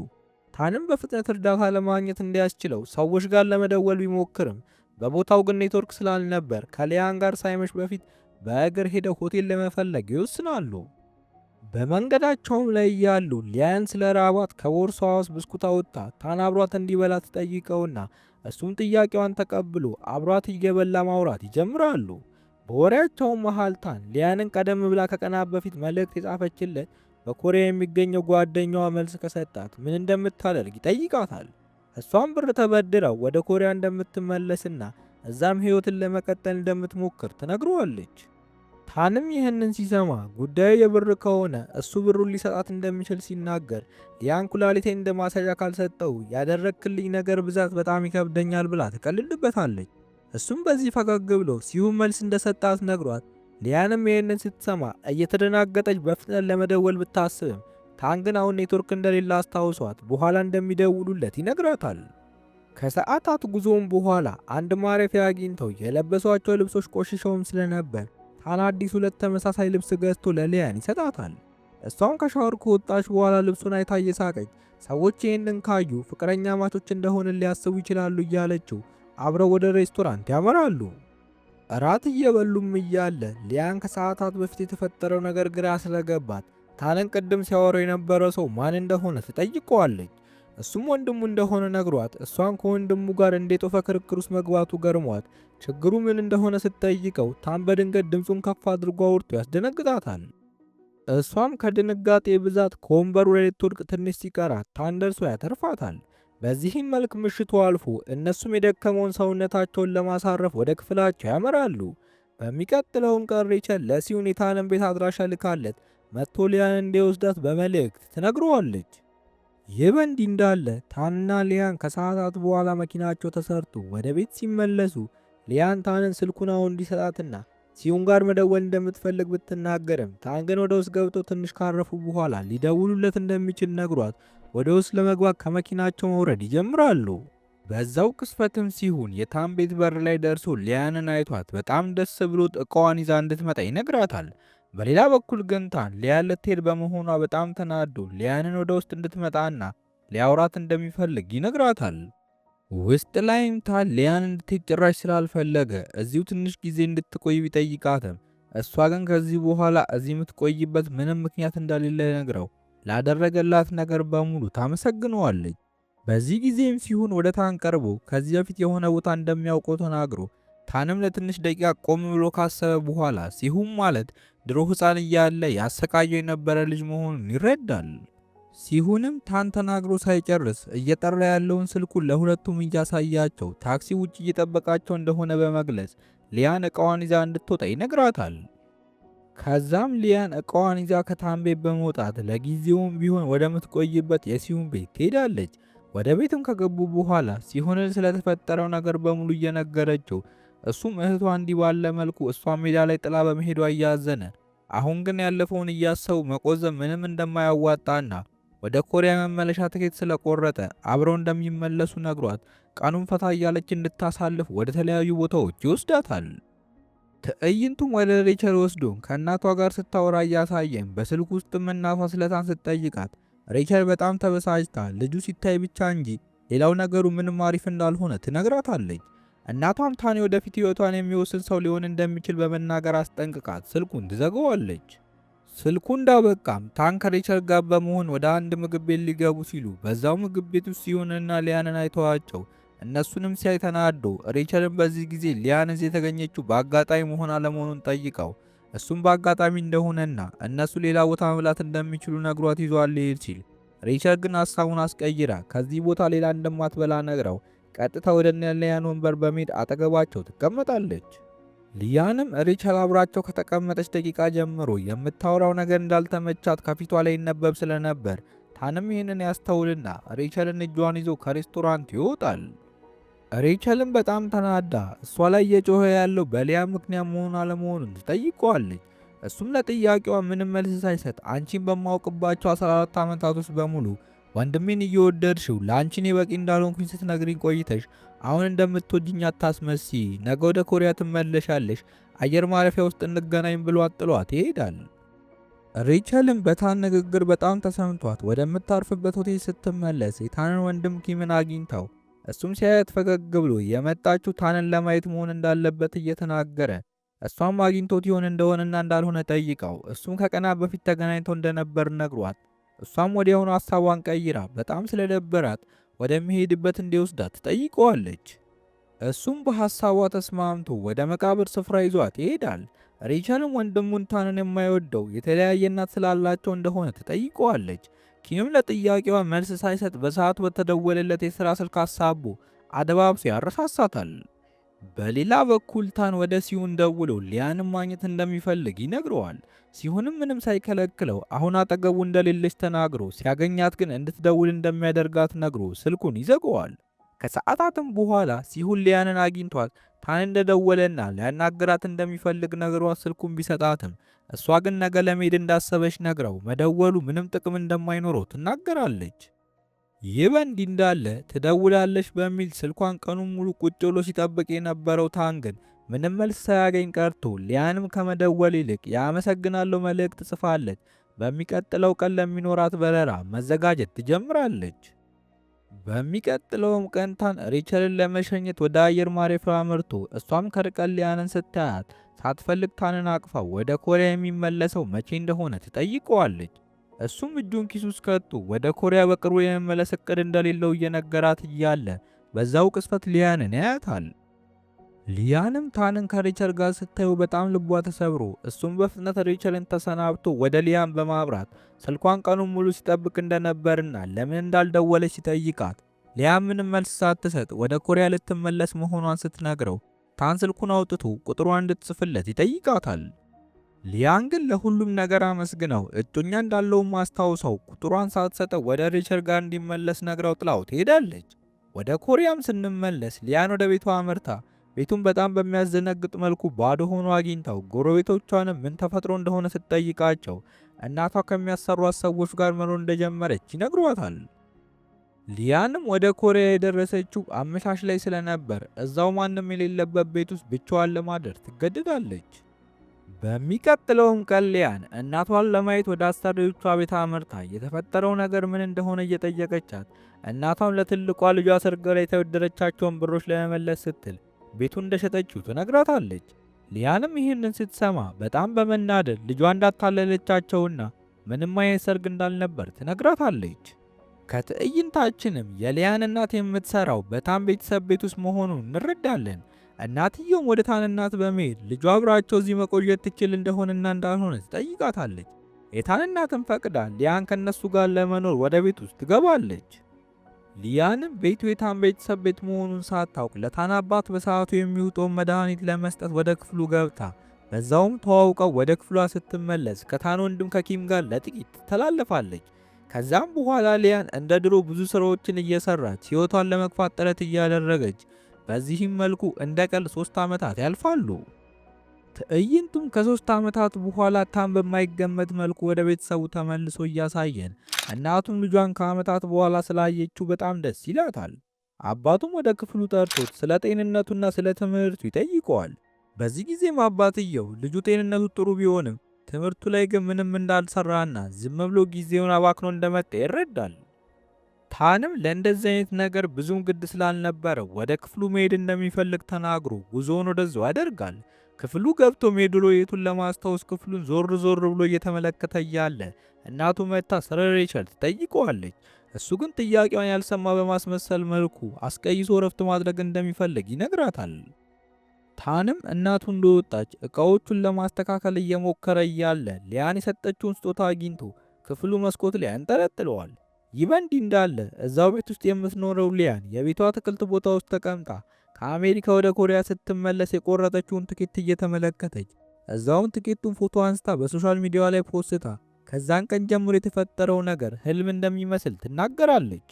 ታንም በፍጥነት እርዳታ ለማግኘት እንዲያስችለው ሰዎች ጋር ለመደወል ቢሞክርም በቦታው ግን ኔትወርክ ስላልነበር ከሊያን ጋር ሳይመሽ በፊት በእግር ሄደው ሆቴል ለመፈለግ ይወስናሉ። በመንገዳቸውም ላይ ያሉ ሊያን ስለ ራባት ከቦርሳዋ ውስጥ ብስኩት አውጥታ ታን አብሯት እንዲበላ ትጠይቀውና እሱም ጥያቄዋን ተቀብሎ አብሯት እየበላ ማውራት ይጀምራሉ። በወሬያቸውም መሃል ታን ሊያንን ቀደም ብላ ከቀናት በፊት መልእክት የጻፈችለት በኮሪያ የሚገኘው ጓደኛዋ መልስ ከሰጣት ምን እንደምታደርግ ይጠይቃታል። እሷም ብር ተበድረው ወደ ኮሪያ እንደምትመለስና እዛም ህይወትን ለመቀጠል እንደምትሞክር ትነግረዋለች። ታንም ይህንን ሲሰማ ጉዳዩ የብር ከሆነ እሱ ብሩን ሊሰጣት እንደሚችል ሲናገር ሊያን ኩላሊቴን እንደ ማሳያ ካልሰጠው ያደረክልኝ ነገር ብዛት በጣም ይከብደኛል ብላ ትቀልድበታለች። እሱም በዚህ ፈገግ ብሎ ሲሁን መልስ እንደሰጣት ነግሯት ሊያንም ይህንን ስትሰማ እየተደናገጠች በፍጥነት ለመደወል ብታስብም ታን ግን አሁን ኔትወርክ እንደሌለ አስታውሷት በኋላ እንደሚደውሉለት ይነግራታል። ከሰዓታት ጉዞም በኋላ አንድ ማረፊያ አግኝተው የለበሷቸው ልብሶች ቆሽሸውም ስለነበር ታን አዲስ ሁለት ተመሳሳይ ልብስ ገዝቶ ለሊያን ይሰጣታል። እሷም ከሻወር ከወጣች በኋላ ልብሱን አይታ እየሳቀች ሰዎች ይህንን ካዩ ፍቅረኛ ማቾች እንደሆነ ሊያስቡ ይችላሉ እያለችው አብረው ወደ ሬስቶራንት ያመራሉ። እራት እየበሉም እያለ ሊያን ከሰዓታት በፊት የተፈጠረው ነገር ግራ ስለገባት ታንን ቅድም ሲያወራው የነበረ ሰው ማን እንደሆነ ትጠይቀዋለች። እሱም ወንድሙ እንደሆነ ነግሯት እሷን ከወንድሙ ጋር እንደጦፈ ክርክር ውስጥ መግባቱ ገርሟት ችግሩ ምን እንደሆነ ስትጠይቀው ታን በድንገት ድምፁን ከፍ አድርጎ አውርቶ ያስደነግጣታል። እሷም ከድንጋጤ ብዛት ከወንበሩ ላይ ልትወድቅ ትንሽ ሲቀራት ታን ደርሶ ያተርፋታል። በዚህም መልክ ምሽቱ አልፎ እነሱም የደከመውን ሰውነታቸውን ለማሳረፍ ወደ ክፍላቸው ያመራሉ። በሚቀጥለውም ቀን ሬቸል ለሲዮን የታንን ቤት አድራሻ ልካለት መጥቶ ሊያን እንዲወስዳት በመልእክት ትነግረዋለች። ይህ በእንዲህ እንዳለ ታንና ሊያን ከሰዓታት በኋላ መኪናቸው ተሰርቶ ወደ ቤት ሲመለሱ ሊያን ታንን ስልኩን አሁን እንዲሰጣትና ሲዮን ጋር መደወል እንደምትፈልግ ብትናገርም ታን ግን ወደ ውስጥ ገብቶ ትንሽ ካረፉ በኋላ ሊደውሉለት እንደሚችል ነግሯት ወደ ውስጥ ለመግባት ከመኪናቸው መውረድ ይጀምራሉ። በዛው ቅስፈትም ሲሆን የታን ቤት በር ላይ ደርሶ ሊያንን አይቷት በጣም ደስ ብሎት እቃዋን ይዛ እንድትመጣ ይነግራታል። በሌላ በኩል ግን ታን ሊያን ልትሄድ በመሆኗ በጣም ተናዶ ሊያንን ወደ ውስጥ እንድትመጣና ሊያወራት እንደሚፈልግ ይነግራታል። ውስጥ ላይም ታን ሊያን እንድትሄድ ጭራሽ ስላልፈለገ እዚሁ ትንሽ ጊዜ እንድትቆይ ቢጠይቃትም እሷ ግን ከዚህ በኋላ እዚህ የምትቆይበት ምንም ምክንያት እንደሌለ ነግረው ላደረገላት ነገር በሙሉ ታመሰግነዋለች። በዚህ ጊዜም ሲሆን ወደ ታን ቀርቦ ከዚህ በፊት የሆነ ቦታ እንደሚያውቀው ተናግሮ ታንም ለትንሽ ደቂቃ ቆም ብሎ ካሰበ በኋላ ሲሁን ማለት ድሮ ሕፃን እያለ ያሰቃየው የነበረ ልጅ መሆኑን ይረዳል። ሲሁንም ታን ተናግሮ ሳይጨርስ እየጠራ ያለውን ስልኩን ለሁለቱም እያሳያቸው ታክሲ ውጭ እየጠበቃቸው እንደሆነ በመግለጽ ሊያን እቃዋን ይዛ እንድትወጣ ይነግራታል። ከዛም ሊያን እቃዋን ይዛ ከታን ቤት በመውጣት ለጊዜውም ቢሆን ወደምትቆይበት የሲሁን ቤት ትሄዳለች። ወደ ቤትም ከገቡ በኋላ ሲሆንን ስለተፈጠረው ነገር በሙሉ እየነገረችው እሱም እህቷ እንዲህ ባለ መልኩ እሷ ሜዳ ላይ ጥላ በመሄዷ እያዘነ አሁን ግን ያለፈውን እያሰቡ መቆዘም ምንም እንደማያዋጣና ወደ ኮሪያ መመለሻ ትኬት ስለቆረጠ አብረው እንደሚመለሱ ነግሯት ቀኑን ፈታ እያለች እንድታሳልፍ ወደ ተለያዩ ቦታዎች ይወስዳታል። ትዕይንቱም ወደ ሬቸል ወስዶ ከእናቷ ጋር ስታወራ እያሳየን በስልኩ ውስጥም እናቷ ስለታን ስትጠይቃት ሬቸል በጣም ተበሳጭታ ልጁ ሲታይ ብቻ እንጂ ሌላው ነገሩ ምንም አሪፍ እንዳልሆነ ትነግራታለች። እናቷም ታን ወደፊት ህይወቷን የሚወስን ሰው ሊሆን እንደሚችል በመናገር አስጠንቅቃት ስልኩን ትዘጋዋለች። ስልኩ እንዳበቃም ታን ከሬቸል ጋር በመሆን ወደ አንድ ምግብ ቤት ሊገቡ ሲሉ በዛው ምግብ ቤት ውስጥ ሲሆንና ሊያንን አይተዋቸው እነሱንም ሲያይ ተናዶ ሬቸልን በዚህ ጊዜ ሊያን እዚህ የተገኘችው በአጋጣሚ መሆን አለመሆኑን ጠይቀው እሱም በአጋጣሚ እንደሆነና እነሱ ሌላ ቦታ መብላት እንደሚችሉ ነግሯት ይዟል ሊሄድ ሲል ሬቸል ግን ሀሳቡን አስቀይራ ከዚህ ቦታ ሌላ እንደማትበላ ነግረው ቀጥታ ወደ ሊያን ወንበር በመሄድ አጠገባቸው ትቀመጣለች። ሊያንም ሬቸል አብራቸው ከተቀመጠች ደቂቃ ጀምሮ የምታወራው ነገር እንዳልተመቻት ከፊቷ ላይ ይነበብ ስለነበር ታንም ይህንን ያስተውልና ሬቸልን እጇን ይዞ ከሬስቶራንት ይወጣል። ሬቸልም በጣም ተናዳ እሷ ላይ እየጮኸ ያለው በሊያን ምክንያት መሆን አለመሆኑን ትጠይቀዋለች። እሱም ለጥያቄዋ ምንም መልስ ሳይሰጥ አንቺን በማውቅባቸው 14 ዓመታት ውስጥ በሙሉ ወንድሜን እየወደድሽው ለአንቺን በቂ እንዳልሆንኩኝ ስትነግሪኝ ቆይተሽ አሁን እንደምትወጂኝ አታስመሲ፣ ነገ ወደ ኮሪያ ትመለሻለሽ፣ አየር ማረፊያ ውስጥ እንገናኝ ብሎ ጥሏት ይሄዳል። ሬቸልም በታን ንግግር በጣም ተሰምቷት ወደምታርፍበት ሆቴል ስትመለስ የታንን ወንድም ኪምን አግኝታው እሱም ሲያየት ፈገግ ብሎ የመጣችው ታንን ለማየት መሆን እንዳለበት እየተናገረ እሷም አግኝቶት ይሆን እንደሆነና እንዳልሆነ ጠይቀው እሱም ከቀናት በፊት ተገናኝተው እንደነበር ነግሯት እሷም ወዲያውኑ ሐሳቧን ቀይራ በጣም ስለደበራት ወደሚሄድበት እንዲወስዳት ትጠይቀዋለች። እሱም በሐሳቧ ተስማምቶ ወደ መቃብር ስፍራ ይዟት ይሄዳል። ሬቸልም ወንድሙን ታንን የማይወደው የተለያየ እናት ስላላቸው እንደሆነ ትጠይቀዋለች። ኪምም ለጥያቄዋ መልስ ሳይሰጥ በሰዓቱ በተደወለለት የሥራ ስልክ አሳቦ አደባብሶ ያረሳሳታል። በሌላ በኩል ታን ወደ ሲሁን ደውሎ ሊያንም ማግኘት እንደሚፈልግ ይነግረዋል። ሲሁንም ምንም ሳይከለክለው አሁን አጠገቡ እንደሌለች ተናግሮ ሲያገኛት ግን እንድትደውል እንደሚያደርጋት ነግሮ ስልኩን ይዘጋዋል። ከሰዓታትም በኋላ ሲሁን ሊያንን አግኝቷት ታን እንደደወለና ሊያናገራት እንደሚፈልግ ነግሯት ስልኩን ቢሰጣትም እሷ ግን ነገ ለመሄድ እንዳሰበች ነግረው መደወሉ ምንም ጥቅም እንደማይኖረው ትናገራለች። ይህ በእንዲህ እንዳለ ትደውላለች በሚል ስልኳን ቀኑን ሙሉ ቁጭ ብሎ ሲጠብቅ የነበረው ታን ግን ምንም መልስ ሳያገኝ ቀርቶ ሊያንም ከመደወል ይልቅ ያመሰግናለሁ መልእክት ጽፋለት በሚቀጥለው ቀን ለሚኖራት በረራ መዘጋጀት ትጀምራለች። በሚቀጥለውም ቀን ታን ሬቸልን ለመሸኘት ወደ አየር ማረፊያው አምርቶ እሷም ከርቀት ሊያንን ስታያት ሳትፈልግ ታንን አቅፋ ወደ ኮሪያ የሚመለሰው መቼ እንደሆነ ትጠይቀዋለች። እሱም እጁን ኪሱ ውስጥ ከቶ ወደ ኮሪያ በቅርቡ የመመለስ እቅድ እንደሌለው እየነገራት እያለ በዛው ቅስፈት ሊያንን ያያታል። ሊያንም ታንን ከሪቸል ጋር ስታየው በጣም ልቧ ተሰብሮ እሱም በፍጥነት ሪቸልን ተሰናብቶ ወደ ሊያን በማብራት ስልኳን ቀኑን ሙሉ ሲጠብቅ እንደነበርና ለምን እንዳልደወለች ሲጠይቃት ሊያን ምንም መልስ ሳትሰጥ ወደ ኮሪያ ልትመለስ መሆኗን ስትነግረው ታን ስልኩን አውጥቶ ቁጥሯን እንድትጽፍለት ይጠይቃታል። ሊያን ግን ለሁሉም ነገር አመስግነው እጮኛ እንዳለውም አስታውሰው ቁጥሯን ሳትሰጠው ወደ ሪቸል ጋር እንዲመለስ ነግራው ጥላው ትሄዳለች። ወደ ኮሪያም ስንመለስ ሊያን ወደ ቤቷ አመርታ ቤቱን በጣም በሚያስደነግጥ መልኩ ባዶ ሆኖ አግኝታው ጎረቤቶቿንም ምን ተፈጥሮ እንደሆነ ስትጠይቃቸው እናቷ ከሚያሰሯት ሰዎች ጋር መኖር እንደጀመረች ይነግሯታል። ሊያንም ወደ ኮሪያ የደረሰችው አመሻሽ ላይ ስለነበር እዛው ማንም የሌለበት ቤት ውስጥ ብቻዋን ለማደር ትገደዳለች። በሚቀጥለውም ቀን ሊያን እናቷን ለማየት ወደ አሰሪዎቿ ቤት አመርታ የተፈጠረው ነገር ምን እንደሆነ እየጠየቀቻት እናቷም ለትልቋ ልጇ ሰርግ ላይ የተበደረቻቸውን ብሮች ለመመለስ ስትል ቤቱን እንደሸጠችው ትነግራታለች። ሊያንም ይህንን ስትሰማ በጣም በመናደድ ልጇ እንዳታለለቻቸውና ምንም አይነት ሰርግ እንዳልነበር ትነግራታለች። ከትዕይንታችንም የሊያን እናት የምትሰራው በታን ቤተሰብ ቤት ውስጥ መሆኑን እንረዳለን። እናትየውም ወደ ታን እናት በመሄድ ልጇ አብራቸው እዚህ መቆየት ትችል እንደሆነና እንዳልሆነ ትጠይቃታለች። የታን እናትም ፈቅዳ ሊያን ከነሱ ጋር ለመኖር ወደ ቤት ውስጥ ትገባለች። ሊያንም ቤቱ የታን ቤተሰብ ቤት መሆኑን ሳታውቅ ለታን አባት በሰዓቱ የሚውጠውን መድኃኒት ለመስጠት ወደ ክፍሉ ገብታ በዛውም ተዋውቀው ወደ ክፍሏ ስትመለስ ከታን ወንድም ከኪም ጋር ለጥቂት ትተላለፋለች። ከዛም በኋላ ሊያን እንደ ድሮ ብዙ ስራዎችን እየሰራች ህይወቷን ለመግፋት ጥረት እያደረገች በዚህም መልኩ እንደ ቀልድ 3 ዓመታት ያልፋሉ። ትዕይንቱም ከ3 ዓመታት በኋላ ታን በማይገመት መልኩ ወደ ቤተሰቡ ተመልሶ እያሳየን እናቱም ልጇን ከዓመታት በኋላ ስላየችው በጣም ደስ ይላታል። አባቱም ወደ ክፍሉ ጠርቶት ስለ ጤንነቱና ስለ ትምህርቱ ይጠይቀዋል። በዚህ ጊዜም አባትየው ልጁ ጤንነቱ ጥሩ ቢሆንም ትምህርቱ ላይ ግን ምንም እንዳልሰራና ዝም ብሎ ጊዜውን አባክኖ እንደመጣ ይረዳል። ታንም ለእንደዚህ አይነት ነገር ብዙም ግድ ስላልነበረው ወደ ክፍሉ መሄድ እንደሚፈልግ ተናግሮ ጉዞውን ወደዛው ያደርጋል። ክፍሉ ገብቶ ሜድሎየቱን ለማስታወስ ክፍሉን ዞር ዞር ብሎ እየተመለከተ እያለ እናቱ መታ ስለ ሬቸል ትጠይቀዋለች። እሱ ግን ጥያቄዋን ያልሰማ በማስመሰል መልኩ አስቀይሶ ረፍት ማድረግ እንደሚፈልግ ይነግራታል። ታንም እናቱ እንደወጣች እቃዎቹን ለማስተካከል እየሞከረ እያለ ሊያን የሰጠችውን ስጦታ አግኝቶ ክፍሉ መስኮት ላይ ያንጠለጥለዋል። ይህ በእንዲህ እንዳለ እዛው ቤት ውስጥ የምትኖረው ሊያን የቤቷ አትክልት ቦታ ውስጥ ተቀምጣ ከአሜሪካ ወደ ኮሪያ ስትመለስ የቆረጠችውን ትኬት እየተመለከተች እዛውም ትኬቱን ፎቶ አንስታ በሶሻል ሚዲያ ላይ ፖስታ ከዛን ቀን ጀምሮ የተፈጠረው ነገር ህልም እንደሚመስል ትናገራለች።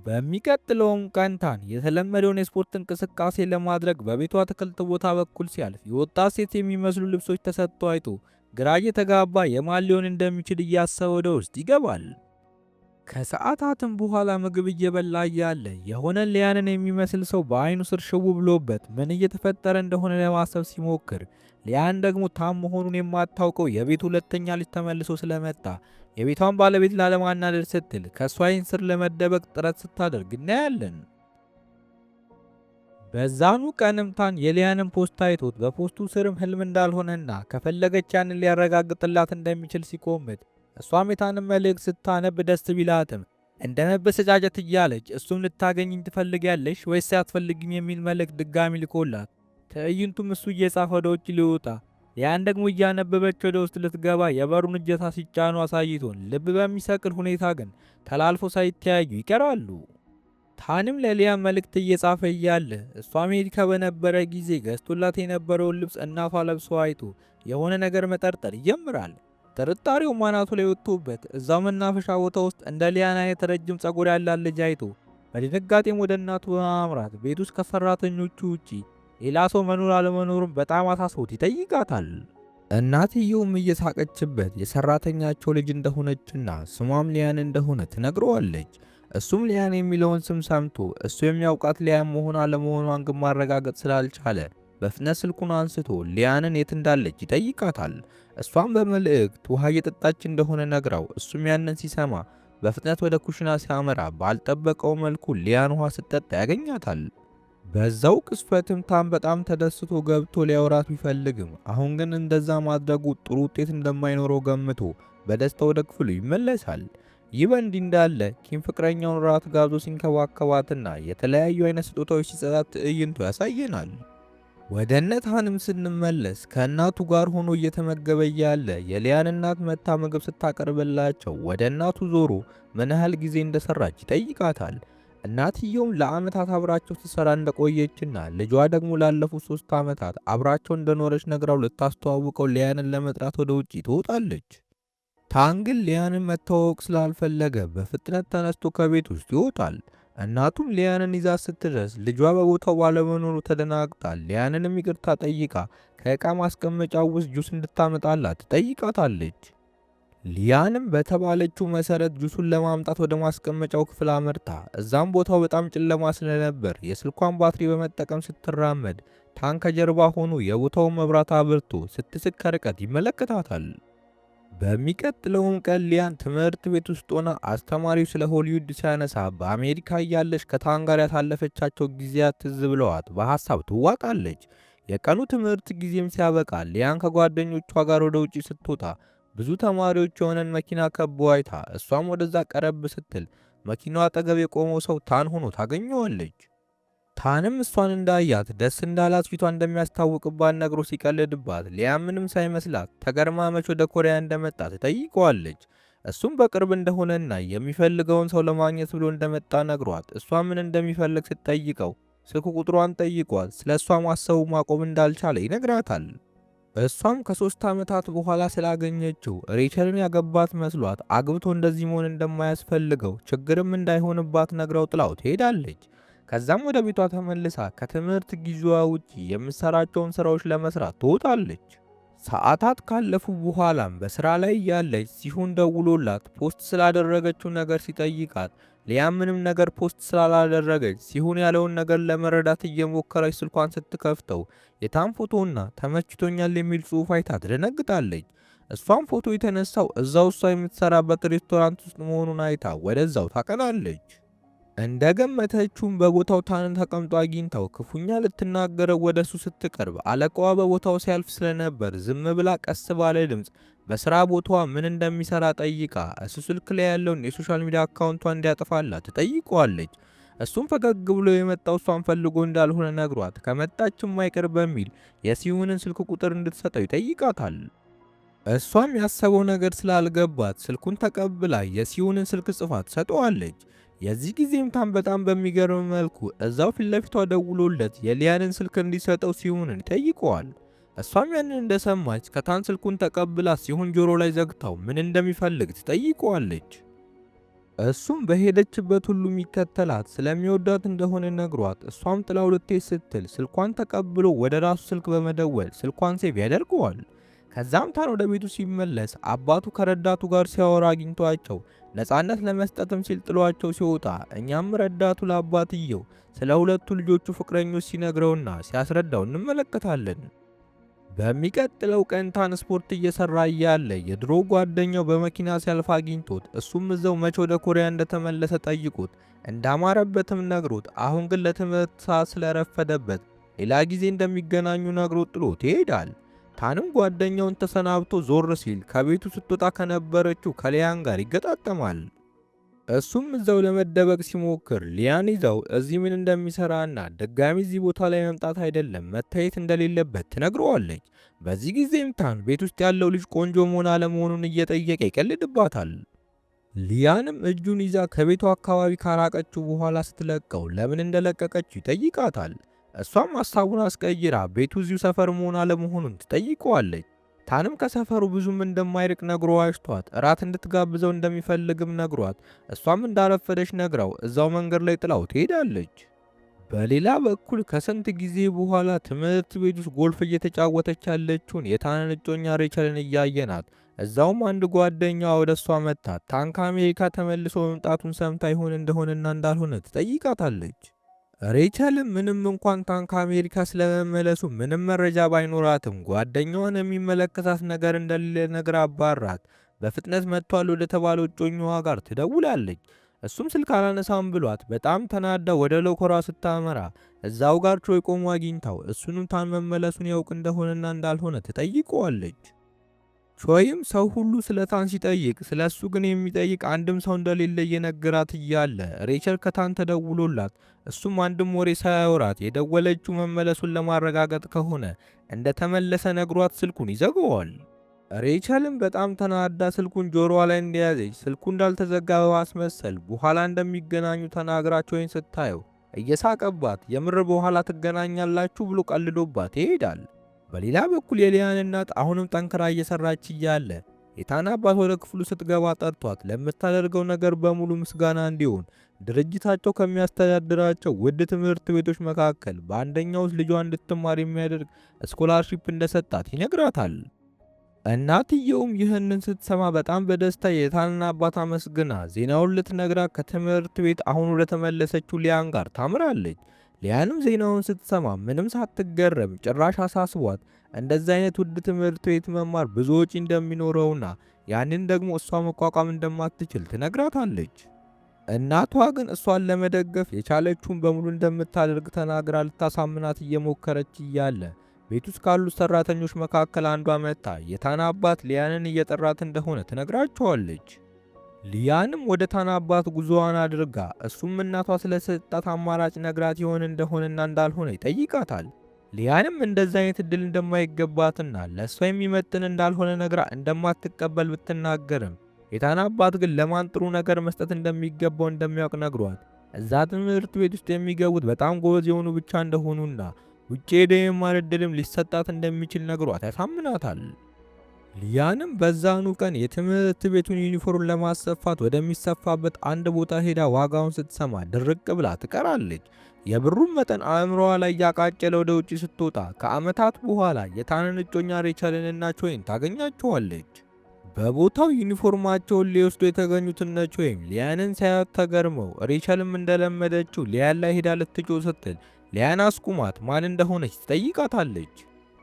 በሚቀጥለውም ቀን ታን የተለመደውን የስፖርት እንቅስቃሴ ለማድረግ በቤቷ አትክልት ቦታ በኩል ሲያልፍ የወጣት ሴት የሚመስሉ ልብሶች ተሰጥቶ አይቶ ግራ እየተጋባ የማን ሊሆን እንደሚችል እያሰበ ወደ ውስጥ ይገባል። ከሰዓታትም በኋላ ምግብ እየበላ እያለ የሆነ ሊያንን የሚመስል ሰው በአይኑ ስር ሽው ብሎበት ምን እየተፈጠረ እንደሆነ ለማሰብ ሲሞክር ሊያን ደግሞ ታም መሆኑን የማታውቀው የቤቱ ሁለተኛ ልጅ ተመልሶ ስለመጣ የቤቷን ባለቤት ላለማናደድ ስትል ከሷ አይን ስር ለመደበቅ ጥረት ስታደርግ እናያለን። በዛኑ ቀንም ታን የሊያንን ፖስት አይቶት በፖስቱ ስርም ህልም እንዳልሆነና ከፈለገች ያንን ሊያረጋግጥላት እንደሚችል ሲቆምት እሷም የታንን መልእክት ስታነብ ደስ ቢላትም እንደ መበሰጫጨት እያለች እሱም ልታገኝኝ ትፈልጊያለሽ ወይስ አትፈልጊም የሚል መልእክት ድጋሚ ልኮላት ትዕይንቱም እሱ እየጻፈ ወደ ውጭ ሊወጣ ሊያን ደግሞ እያነበበች ወደ ውስጥ ልትገባ የበሩን እጀታ ሲጫኑ አሳይቶን ልብ በሚሰቅል ሁኔታ ግን ተላልፎ ሳይተያዩ ይቀራሉ። ታንም ለሊያን መልእክት እየጻፈ እያለ እሷ አሜሪካ በነበረ ጊዜ ገዝቶላት የነበረውን ልብስ እናቷ ለብሶ አይቶ የሆነ ነገር መጠርጠር ይጀምራል። ጥርጣሬው ማናቱ ላይ ወጥቶበት እዛው መናፈሻ ቦታ ውስጥ እንደ ሊያን አይነት ረጅም ጸጉር ያላት ልጅ አይቶ በድንጋጤም ወደ እናቱ በማምራት ቤት ውስጥ ከሰራተኞቹ ውጪ ሌላ ሰው መኖር አለመኖሩን በጣም አሳስቦት ይጠይቃታል። እናትየውም እየሳቀችበት የሰራተኛቸው ልጅ እንደሆነችና ስሟም ሊያን እንደሆነ ትነግረዋለች። እሱም ሊያን የሚለውን ስም ሰምቶ እሱ የሚያውቃት ሊያን መሆን አለመሆኗን ግን ማረጋገጥ ስላልቻለ በፍጥነት ስልኩን አንስቶ ሊያንን የት እንዳለች ይጠይቃታል። እሷም በመልእክት ውሃ እየጠጣች እንደሆነ ነግራው እሱም ያንን ሲሰማ በፍጥነት ወደ ኩሽና ሲያመራ ባልጠበቀው መልኩ ሊያን ውሃ ስትጠጣ ያገኛታል። በዛው ቅስፈትም ታን በጣም ተደስቶ ገብቶ ሊያወራት ቢፈልግም አሁን ግን እንደዛ ማድረጉ ጥሩ ውጤት እንደማይኖረው ገምቶ በደስታ ወደ ክፍሉ ይመለሳል። ይህ በእንዲህ እንዳለ ኪም ፍቅረኛውን ራት ጋብዞ ሲንከባከባትና የተለያዩ አይነት ስጦታዎች ሲሰጣት ትዕይንቱ ያሳየናል። ወደ ታንም ስንመለስ ከእናቱ ጋር ሆኖ እየተመገበ ያለ የሊያን እናት መታ ምግብ ስታቀርብላቸው ወደ እናቱ ዞሮ ምን ያህል ጊዜ እንደሰራች ይጠይቃታል። እናትየውም ለዓመታት አብራቸው ስትሰራ እንደቆየችና ልጇ ደግሞ ላለፉት 3 ዓመታት አብራቸው እንደኖረች ነግራው ልታስተዋውቀው ሊያንን ለመጥራት ወደ ውጪ ትወጣለች። ታን ግን ሊያንን መተዋወቅ ስላልፈለገ በፍጥነት ተነስቶ ከቤት ውስጥ ይወጣል። እናቱም ሊያንን ይዛ ስትደርስ ልጇ በቦታው ባለመኖሩ ተደናግጣ ሊያንንም ይቅርታ ጠይቃ ከዕቃ ማስቀመጫው ውስጥ ጁስ እንድታመጣላት ትጠይቃታለች። ሊያንም በተባለችው መሰረት ጁሱን ለማምጣት ወደ ማስቀመጫው ክፍል አመርታ እዛም ቦታው በጣም ጨለማ ስለነበር የስልኳን ባትሪ በመጠቀም ስትራመድ ታን ከጀርባ ሆኖ የቦታውን መብራት አብርቶ ስትስቅ ከርቀት ይመለከታታል። በሚቀጥለውም ቀን ሊያን ትምህርት ቤት ውስጥ ሆና አስተማሪው ስለ ሆሊውድ ሲያነሳ በአሜሪካ እያለች ከታን ጋር ያሳለፈቻቸው ጊዜያት ትዝ ብለዋት በሐሳብ ትዋጣለች። የቀኑ ትምህርት ጊዜም ሲያበቃ ሊያን ከጓደኞቿ ጋር ወደ ውጪ ስትወጣ ብዙ ተማሪዎች የሆነን መኪና ከበው አይታ እሷም ወደዛ ቀረብ ስትል መኪናው አጠገብ የቆመው ሰው ታን ሆኖ ታገኘዋለች። ታንም እሷን እንዳያት ደስ እንዳላት ፊቷ እንደሚያስታውቅባት ነግሮ ሲቀልድባት ሊያ ምንም ሳይመስላት ተገርማ መች ወደ ኮሪያ እንደመጣ ትጠይቀዋለች። እሱም በቅርብ እንደሆነና የሚፈልገውን ሰው ለማግኘት ብሎ እንደመጣ ነግሯት እሷ ምን እንደሚፈልግ ስትጠይቀው ስልክ ቁጥሯን ጠይቋት ስለ እሷ ማሰቡ ማቆም እንዳልቻለ ይነግራታል። እሷም ከ3 ዓመታት በኋላ ስላገኘችው ሬቸልን ያገባት መስሏት አግብቶ እንደዚህ መሆን እንደማያስፈልገው ችግርም እንዳይሆንባት ነግራው ጥላው ትሄዳለች። ከዛም ወደ ቤቷ ተመልሳ ከትምህርት ጊዜዋ ውጪ የምትሰራቸውን ስራዎች ለመስራት ትወጣለች። ሰዓታት ካለፉ በኋላም በስራ ላይ ያለች ሲሆን ደውሎላት ፖስት ስላደረገችው ነገር ሲጠይቃት ሊያ ምንም ነገር ፖስት ስላላደረገች ሲሆን ያለውን ነገር ለመረዳት እየሞከረች ስልኳን ስትከፍተው የታን ፎቶና ተመችቶኛል የሚል ጽሑፍ አይታ ትደነግጣለች። እሷም ፎቶ የተነሳው እዛው እሷ የምትሰራበት ሬስቶራንት ውስጥ መሆኑን አይታ ወደዛው ታቀናለች። እንደገመተችውም በቦታው ታንን ተቀምጦ አግኝታው ክፉኛ ልትናገረው ወደሱ ስትቀርብ አለቃዋ በቦታው ሲያልፍ ስለነበር ዝም ብላ ቀስ ባለ ድምፅ በስራ ቦታዋ ምን እንደሚሰራ ጠይቃ እሱ ስልክ ላይ ያለውን የሶሻል ሚዲያ አካውንቷን እንዲያጠፋላት ትጠይቀዋለች። እሱም ፈገግ ብሎ የመጣው እሷን ፈልጎ እንዳልሆነ ነግሯት ከመጣችም አይቀር በሚል የሲዩንን ስልክ ቁጥር እንድትሰጠው ይጠይቃታል። እሷም ያሰበው ነገር ስላልገባት ስልኩን ተቀብላ የሲዩንን ስልክ ጽፋ ትሰጠዋለች። የዚህ ጊዜም ታን በጣም በሚገርም መልኩ እዛው ፊት ለፊቷ ደውሎለት የሊያንን ስልክ እንዲሰጠው ሲሆንን ይጠይቀዋል። እሷም ያንን እንደሰማች ከታን ስልኩን ተቀብላ ሲሆን ጆሮ ላይ ዘግታው ምን እንደሚፈልግ ትጠይቀዋለች። እሱም በሄደችበት ሁሉ የሚከተላት ስለሚወዳት እንደሆነ ነግሯት እሷም ጥላው ልትሄድ ስትል ስልኳን ተቀብሎ ወደ ራሱ ስልክ በመደወል ስልኳን ሴቭ ያደርገዋል። ከዛም ታን ወደ ቤቱ ሲመለስ አባቱ ከረዳቱ ጋር ሲያወራ አግኝቷቸው ነፃነት ለመስጠትም ሲል ጥሏቸው ሲወጣ እኛም ረዳቱ ለአባትየው ስለ ሁለቱ ልጆቹ ፍቅረኞች ሲነግረውና ሲያስረዳው እንመለከታለን። በሚቀጥለው ቀን ታን ስፖርት እየሰራ እያለ የድሮ ጓደኛው በመኪና ሲያልፍ አግኝቶት እሱም እዛው መቼ ወደ ኮሪያ እንደተመለሰ ጠይቆት እንዳማረበትም ነግሮት አሁን ግን ለትምህርት ሰዓት ስለረፈደበት ሌላ ጊዜ እንደሚገናኙ ነግሮት ጥሎት ይሄዳል። ታንም ጓደኛውን ተሰናብቶ ዞር ሲል ከቤቱ ስትወጣ ከነበረችው ከሊያን ጋር ይገጣጠማል። እሱም እዛው ለመደበቅ ሲሞክር ሊያን ይዛው እዚህ ምን እንደሚሰራና ድጋሚ እዚህ ቦታ ላይ መምጣት አይደለም መታየት እንደሌለበት ትነግረዋለች። በዚህ ጊዜም ታን ቤት ውስጥ ያለው ልጅ ቆንጆ መሆን አለመሆኑን እየጠየቀ ይቀልድባታል። ሊያንም እጁን ይዛ ከቤቱ አካባቢ ካራቀችው በኋላ ስትለቀው ለምን እንደለቀቀችው ይጠይቃታል። እሷም ሐሳቡን አስቀይራ ቤቱ እዚሁ ሰፈር መሆን አለመሆኑን ትጠይቀዋለች። ታንም ከሰፈሩ ብዙም እንደማይርቅ ነግሮ ዋሽቷት እራት እንድትጋብዘው እንደሚፈልግም ነግሯት እሷም እንዳረፈደች ነግራው እዛው መንገድ ላይ ጥላው ትሄዳለች። በሌላ በኩል ከስንት ጊዜ በኋላ ትምህርት ቤት ውስጥ ጎልፍ እየተጫወተች ያለችውን የታንን እጮኛ ሬቸልን እያየናት እዛውም አንድ ጓደኛዋ ወደ እሷ መጣ ታን ከአሜሪካ ተመልሶ መምጣቱን ሰምታ ይሆን እንደሆነና እንዳልሆነ ትጠይቃታለች። ሬቸልም ምንም እንኳን ታን ከአሜሪካ ስለመመለሱ ምንም መረጃ ባይኖራትም ጓደኛዋን የሚመለከታት ነገር እንደሌለ ነግራ አባራት። በፍጥነት መጥቷል ወደ ተባለው እጮኛዋ ጋር ትደውላለች። እሱም ስልክ አላነሳም ብሏት በጣም ተናዳ ወደ ሎከሯ ስታመራ እዛው ጋር ቾይ ቆሞ አግኝታው እሱንም ታን መመለሱን ያውቅ እንደሆነና እንዳልሆነ ትጠይቀዋለች። ቾይም ሰው ሁሉ ስለ ታን ሲጠይቅ ስለ እሱ ግን የሚጠይቅ አንድም ሰው እንደሌለ እየነገራት እያለ ሬቸል ከታን ተደውሎላት እሱም አንድም ወሬ ሳያወራት የደወለችው መመለሱን ለማረጋገጥ ከሆነ እንደተመለሰ ነግሯት ስልኩን ይዘጋዋል። ሬቸልም በጣም ተናዳ ስልኩን ጆሮዋ ላይ እንደያዘች ስልኩ እንዳልተዘጋ በማስመሰል በኋላ እንደሚገናኙ ተናግራ ቾይን ስታየው እየሳቀባት የምር በኋላ ትገናኛላችሁ ብሎ ቀልዶባት ይሄዳል። በሌላ በኩል የሊያን እናት አሁንም ጠንክራ እየሰራች እያለ የታን አባት ወደ ክፍሉ ስትገባ ጠርቷት ለምታደርገው ነገር በሙሉ ምስጋና እንዲሆን ድርጅታቸው ከሚያስተዳድራቸው ውድ ትምህርት ቤቶች መካከል በአንደኛው ውስጥ ልጇ እንድትማር የሚያደርግ ስኮላርሺፕ እንደሰጣት ይነግራታል። እናትየውም ይህንን ስትሰማ በጣም በደስታ የታንን አባት አመስግና ዜናውን ልትነግራ ከትምህርት ቤት አሁን ወደ ተመለሰችው ሊያን ጋር ታምራለች። ሊያንም ዜናውን ስትሰማ ምንም ሳትገረም ጭራሽ አሳስቧት እንደዚህ አይነት ውድ ትምህርት ቤት መማር ብዙ ወጪ እንደሚኖረውና ያንን ደግሞ እሷ መቋቋም እንደማትችል ትነግራታለች። እናቷ ግን እሷን ለመደገፍ የቻለችውን በሙሉ እንደምታደርግ ተናግራ ልታሳምናት እየሞከረች እያለ ቤት ውስጥ ካሉት ሰራተኞች መካከል አንዷ መጣ የታን አባት ሊያንን እየጠራት እንደሆነ ትነግራቸዋለች። ሊያንም ወደ ታን አባት ጉዞዋን አድርጋ እሱም እናቷ ስለሰጣት አማራጭ ነግራት ይሆን እንደሆነና እንዳልሆነ ይጠይቃታል። ሊያንም እንደዛ አይነት እድል እንደማይገባትና ለእሷ የሚመጥን እንዳልሆነ ነግራ እንደማትቀበል ብትናገርም የታን አባት ግን ለማን ጥሩ ነገር መስጠት እንደሚገባው እንደሚያውቅ ነግሯት እዛ ትምህርት ቤት ውስጥ የሚገቡት በጣም ጎበዝ የሆኑ ብቻ እንደሆኑና ውጪ ሄደ የመማር እድልም ሊሰጣት እንደሚችል ነግሯት ያሳምናታል። ሊያንም በዛኑ ቀን የትምህርት ቤቱን ዩኒፎርም ለማሰፋት ወደሚሰፋበት አንድ ቦታ ሄዳ ዋጋውን ስትሰማ ድርቅ ብላ ትቀራለች። የብሩን መጠን አእምሮዋ ላይ ያቃጨለ ወደ ውጪ ስትወጣ ከዓመታት በኋላ የታንን እጮኛ ሬቸልንና ቾይን ታገኛቸዋለች። በቦታው ዩኒፎርማቸውን ሊወስዱ የተገኙት እነ ቾይም ሊያንን ሳያት ተገርመው ሬቸልም እንደለመደችው ሊያን ላይ ሄዳ ልትጮህ ስትል ሊያን አስቁማት ማን እንደሆነች ትጠይቃታለች።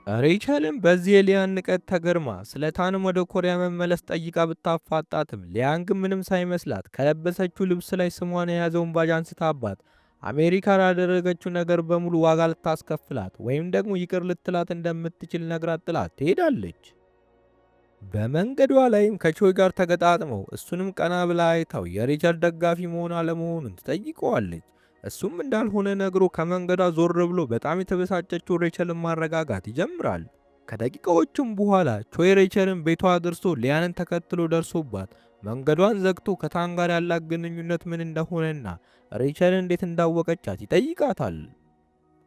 ሬቸልም በዚህ የሊያን ንቀት ተገርማ ስለ ታንም ወደ ኮሪያ መመለስ ጠይቃ ብታፋጣትም ሊያን ግን ምንም ሳይመስላት ከለበሰችው ልብስ ላይ ስሟን የያዘውን ባጅ አንስታባት አሜሪካ ላደረገችው ነገር በሙሉ ዋጋ ልታስከፍላት ወይም ደግሞ ይቅር ልትላት እንደምትችል ነግራት ጥላት ትሄዳለች። በመንገዷ ላይም ከቾይ ጋር ተገጣጥመው እሱንም ቀና ብላ አይታው የሬቸል ደጋፊ መሆን አለመሆኑን ትጠይቀዋለች። እሱም እንዳልሆነ ነግሮ ከመንገዷ ዞር ብሎ በጣም የተበሳጨችው ሬቸልን ማረጋጋት ይጀምራል። ከደቂቃዎችም በኋላ ቾይ ሬቸልን ቤቷ አድርሶ ሊያንን ተከትሎ ደርሶባት መንገዷን ዘግቶ ከታን ጋር ያላት ግንኙነት ምን እንደሆነና ሬቸልን እንዴት እንዳወቀቻት ይጠይቃታል።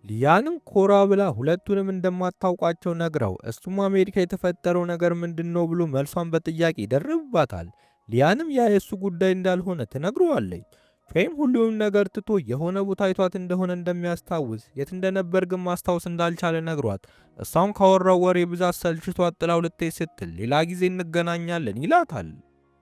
ሊያንም ኮራ ብላ ሁለቱንም እንደማታውቃቸው ነግራው እሱም አሜሪካ የተፈጠረው ነገር ምንድነው ብሎ መልሷን በጥያቄ ይደርብባታል። ሊያንም ያ የሱ ጉዳይ እንዳልሆነ ትነግረዋለች። ቾይም ሁሉም ነገር ትቶ የሆነ ቦታ አይቷት እንደሆነ እንደሚያስታውስ የት እንደነበር ግን ማስታወስ እንዳልቻለ ነግሯት እሷም ካወራው ወሬ ብዛት ሰልችቷት ጥላው ልትሄድ ስትል ሌላ ጊዜ እንገናኛለን ይላታል።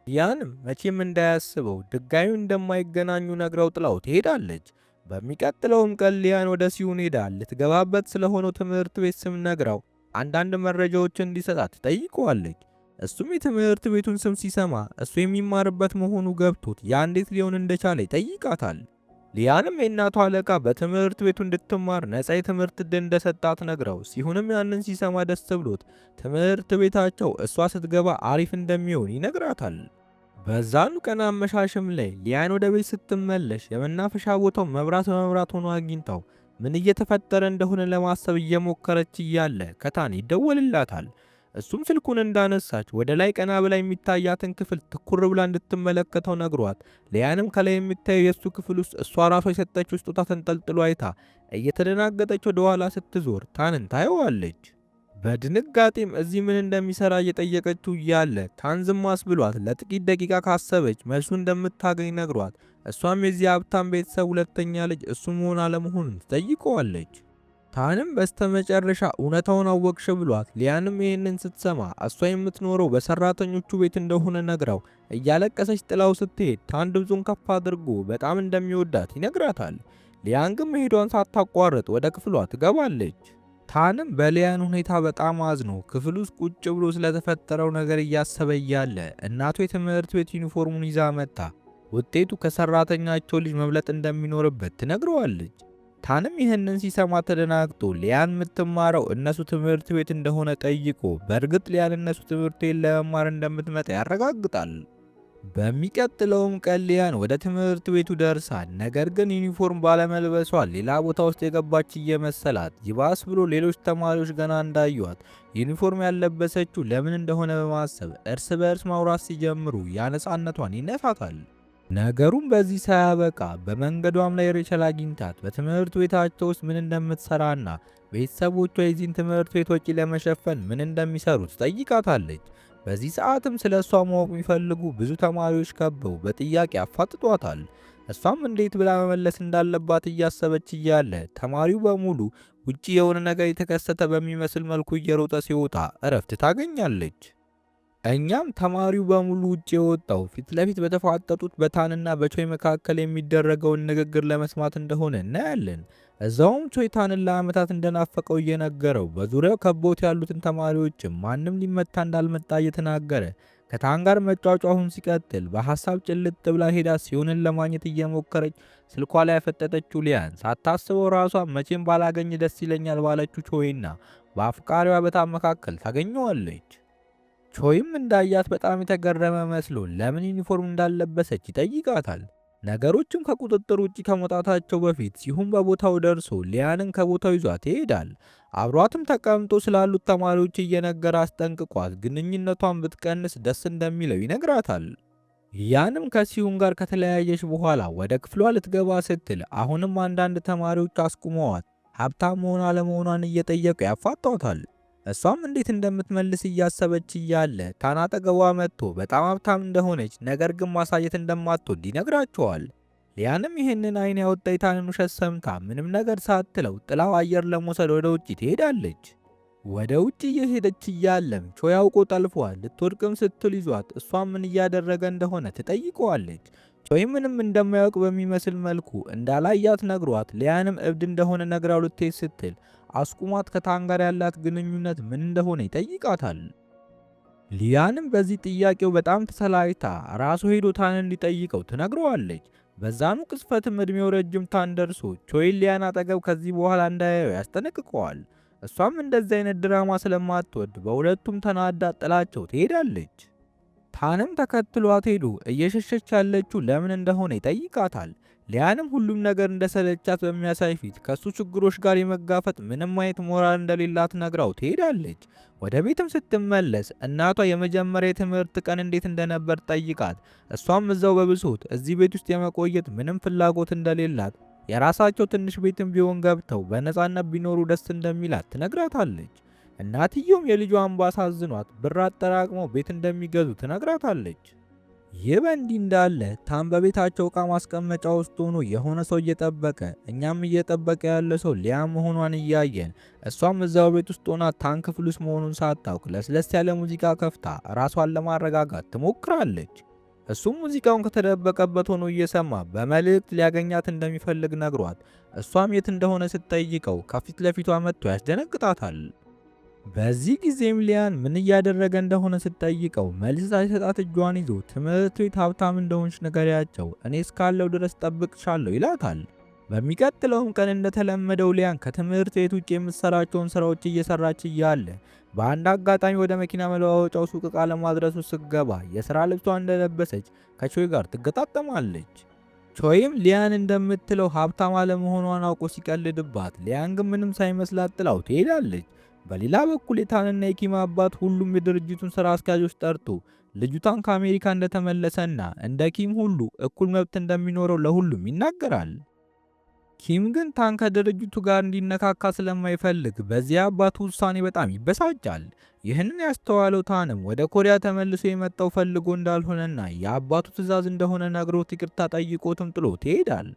ሊያንም መቼም እንዳያስበው ድጋሚ እንደማይገናኙ ነግራው ጥላው ትሄዳለች። በሚቀጥለውም ቀን ሊያን ወደ ሲዩን ሄዳ ልትገባበት ስለሆነው ትምህርት ቤት ስም ነግራው አንዳንድ መረጃዎችን እንዲሰጣት ትጠይቀዋለች። እሱም የትምህርት ቤቱን ስም ሲሰማ እሱ የሚማርበት መሆኑ ገብቶት ያ እንዴት ሊሆን እንደቻለ ይጠይቃታል። ሊያንም የእናቷ አለቃ በትምህርት ቤቱ እንድትማር ነፃ የትምህርት ዕድል እንደሰጣት ነግራው ሲሆንም ያንን ሲሰማ ደስ ብሎት ትምህርት ቤታቸው እሷ ስትገባ አሪፍ እንደሚሆን ይነግራታል። በዛኑ ቀን አመሻሽም ላይ ሊያን ወደ ቤት ስትመለሽ የመናፈሻ ቦታው መብራት ሆኖ አግኝታው ምን እየተፈጠረ እንደሆነ ለማሰብ እየሞከረች እያለ ከታን ይደወልላታል። እሱም ስልኩን እንዳነሳች ወደ ላይ ቀና ብላ የሚታያትን ክፍል ትኩር ብላ እንድትመለከተው ነግሯት ሊያንም ከላይ የሚታየው የሱ ክፍል ውስጥ እሷ ራሷ የሰጠችው ስጦታ ተንጠልጥሎ አይታ እየተደናገጠች ወደ ኋላ ስትዞር ታንን ታየዋለች። በድንጋጤም እዚህ ምን እንደሚሰራ እየጠየቀችው እያለ ታን ዝም አስብሏት ለጥቂት ደቂቃ ካሰበች መልሱ እንደምታገኝ ነግሯት እሷም የዚህ ሀብታም ቤተሰብ ሁለተኛ ልጅ እሱ መሆን አለመሆኑን ትጠይቀዋለች። ታንም በስተመጨረሻ እውነታውን አወቅሽ ብሏት ሊያንም ይህንን ስትሰማ እሷ የምትኖረው በሰራተኞቹ ቤት እንደሆነ ነግራው እያለቀሰች ጥላው ስትሄድ ታን ድምፁን ከፍ አድርጎ በጣም እንደሚወዳት ይነግራታል። ሊያን ግን መሄዷን ሳታቋርጥ ወደ ክፍሏ ትገባለች። ታንም በሊያን ሁኔታ በጣም አዝኖ ክፍል ውስጥ ቁጭ ብሎ ስለተፈጠረው ነገር እያሰበ እያለ እናቱ የትምህርት ቤት ዩኒፎርሙን ይዛ መጣ። ውጤቱ ከሰራተኛቸው ልጅ መብለጥ እንደሚኖርበት ትነግረዋለች። ታንም ይህንን ሲሰማ ተደናግጦ ሊያን የምትማረው እነሱ ትምህርት ቤት እንደሆነ ጠይቆ በእርግጥ ሊያን እነሱ ትምህርት ቤት ለመማር እንደምትመጣ ያረጋግጣል። በሚቀጥለውም ቀን ሊያን ወደ ትምህርት ቤቱ ደርሳል። ነገር ግን ዩኒፎርም ባለመልበሷ ሌላ ቦታ ውስጥ የገባች እየመሰላት፣ ይባስ ብሎ ሌሎች ተማሪዎች ገና እንዳዩት ዩኒፎርም ያለበሰችው ለምን እንደሆነ በማሰብ እርስ በእርስ ማውራት ሲጀምሩ ያነጻነቷን ይነፋታል። ነገሩም በዚህ ሳያበቃ በመንገዷም ላይ ሬቸል አግኝታት በትምህርት ቤታቸው ውስጥ ምን እንደምትሰራና ቤተሰቦቿ የዚህን ትምህርት ቤት ወጪ ለመሸፈን ምን እንደሚሰሩ ትጠይቃታለች። በዚህ ሰዓትም ስለ እሷ ማወቅ የሚፈልጉ ብዙ ተማሪዎች ከበው በጥያቄ አፋጥጧታል። እሷም እንዴት ብላ መመለስ እንዳለባት እያሰበች እያለ ተማሪው በሙሉ ውጪ የሆነ ነገር የተከሰተ በሚመስል መልኩ እየሮጠ ሲወጣ እረፍት ታገኛለች። እኛም ተማሪው በሙሉ ውጪ የወጣው ፊት ለፊት በተፋጠጡት በታንና በቾይ መካከል የሚደረገውን ንግግር ለመስማት እንደሆነ እናያለን። እዛውም ቾይ ታንን ለዓመታት እንደናፈቀው እየነገረው በዙሪያው ከቦት ያሉትን ተማሪዎችም ማንም ሊመታ እንዳልመጣ እየተናገረ ከታን ጋር መጫጫሁን ሲቀጥል በሐሳብ ጭልጥ ብላ ሄዳ ሲሆንን ለማግኘት እየሞከረች ስልኳ ላይ ያፈጠጠችው ሊያን ሳታስበው ራሷ መቼም ባላገኝ ደስ ይለኛል ባለችው ቾይና በአፍቃሪዋ በታን መካከል ታገኘዋለች። ቾይም እንዳያት በጣም የተገረመ መስሎ ለምን ዩኒፎርም እንዳለበሰች ይጠይቃታል። ነገሮችም ከቁጥጥር ውጪ ከመውጣታቸው በፊት ሲሆን በቦታው ደርሶ ሊያንን ከቦታው ይዟት ይሄዳል። አብሯትም ተቀምጦ ስላሉት ተማሪዎች እየነገረ አስጠንቅቋት ግንኙነቷን ብትቀንስ ደስ እንደሚለው ይነግራታል። ያንም ከሲሁን ጋር ከተለያየች በኋላ ወደ ክፍሏ ልትገባ ስትል አሁንም አንዳንድ ተማሪዎች አስቁመዋት ሀብታም መሆን አለመሆኗን እየጠየቁ ያፋጧታል። እሷም እንዴት እንደምትመልስ እያሰበች እያለ ታን አጠገቧ መጥቶ በጣም ሀብታም እንደሆነች ነገር ግን ማሳየት እንደማትወድ ይነግራቸዋል። ሊያንም ይህንን አይን ያወጣ የታንን ውሸት ሰምታ ምንም ነገር ሳትለው ጥላው አየር ለመውሰድ ወደ ውጭ ትሄዳለች። ወደ ውጭ እየሄደች እያለም ቾይ አውቆ ጠልፏል። ልትወድቅም ስትል ይዟት እሷም ምን እያደረገ እንደሆነ ትጠይቀዋለች። ቾይ ምንም እንደማያውቅ በሚመስል መልኩ እንዳላያት ነግሯት ሊያንም እብድ እንደሆነ ነግራው ልትሄድ ስትል አስቁማት ከታን ጋር ያላት ግንኙነት ምን እንደሆነ ይጠይቃታል። ሊያንም በዚህ ጥያቄው በጣም ተሰላይታ ራሱ ሄዶ ታን እንዲጠይቀው ትነግረዋለች። በዛኑ ቅጽበትም እድሜው ረጅም ታን ደርሶ ቾይን ሊያን አጠገብ ከዚህ በኋላ እንዳያየው ያስጠነቅቀዋል። እሷም እንደዚህ አይነት ድራማ ስለማትወድ በሁለቱም ተናዳ ጥላቸው ትሄዳለች። ታንም ተከትሏት ሄዶ እየሸሸች ያለችው ለምን እንደሆነ ይጠይቃታል። ሊያንም ሁሉም ነገር እንደሰለቻት በሚያሳይ ፊት ከሱ ችግሮች ጋር የመጋፈጥ ምንም አይነት ሞራል እንደሌላት ነግራው ትሄዳለች። ወደ ቤትም ስትመለስ እናቷ የመጀመሪያ የትምህርት ቀን እንዴት እንደነበር ጠይቃት፣ እሷም እዛው በብሶት እዚህ ቤት ውስጥ የመቆየት ምንም ፍላጎት እንደሌላት የራሳቸው ትንሽ ቤትም ቢሆን ገብተው በነፃነት ቢኖሩ ደስ እንደሚላት ትነግራታለች። እናትየውም የልጇ እንባ አሳዝኗት ብር አጠራቅመው ቤት እንደሚገዙ ትነግራታለች። ይህ በእንዲህ እንዳለ ታን በቤታቸው ዕቃ ማስቀመጫ ውስጥ ሆኖ የሆነ ሰው እየጠበቀ እኛም እየጠበቀ ያለ ሰው ሊያ መሆኗን እያየን እሷም እዛው ቤት ውስጥ ሆና ታን ክፍል ውስጥ መሆኑን ሳታውቅ ለስለስ ያለ ሙዚቃ ከፍታ ራሷን ለማረጋጋት ትሞክራለች። እሱም ሙዚቃውን ከተደበቀበት ሆኖ እየሰማ በመልእክት ሊያገኛት እንደሚፈልግ ነግሯት እሷም የት እንደሆነ ስትጠይቀው ከፊት ለፊቷ መጥቶ ያስደነግጣታል። በዚህ ጊዜም ሊያን ምን እያደረገ እንደሆነ ስትጠይቀው መልስ ሳይሰጣት እጇን ይዞ ትምህርት ቤት ሀብታም እንደሆንሽ ንገሪያቸው፣ እኔ እስካለው ድረስ ጠብቅሻለሁ ይላታል። በሚቀጥለውም ቀን እንደተለመደው ሊያን ከትምህርት ቤት ውጭ የምትሰራቸውን ስራዎች እየሰራች እያለ በአንድ አጋጣሚ ወደ መኪና መለዋወጫው ሱቅ ዕቃ ለማድረሱ ስትገባ የሥራ ልብሷ እንደለበሰች ከቾይ ጋር ትገጣጠማለች። ቾይም ሊያን እንደምትለው ሀብታም አለመሆኗን አውቆ ሲቀልድባት ሊያን ግን ምንም ሳይመስላት ጥላው ትሄዳለች። በሌላ በኩል የታንና የኪም አባት ሁሉም የድርጅቱን ስራ አስኪያጆች ጠርቶ ልጁታን ከአሜሪካ እንደተመለሰና እንደ ኪም ሁሉ እኩል መብት እንደሚኖረው ለሁሉም ይናገራል። ኪም ግን ታን ከድርጅቱ ጋር እንዲነካካ ስለማይፈልግ በዚያ አባቱ ውሳኔ በጣም ይበሳጫል። ይህንን ያስተዋለው ታንም ወደ ኮሪያ ተመልሶ የመጣው ፈልጎ እንዳልሆነና የአባቱ ትዕዛዝ እንደሆነ ነግሮት ይቅርታ ጠይቆትም ጥሎ ይሄዳል።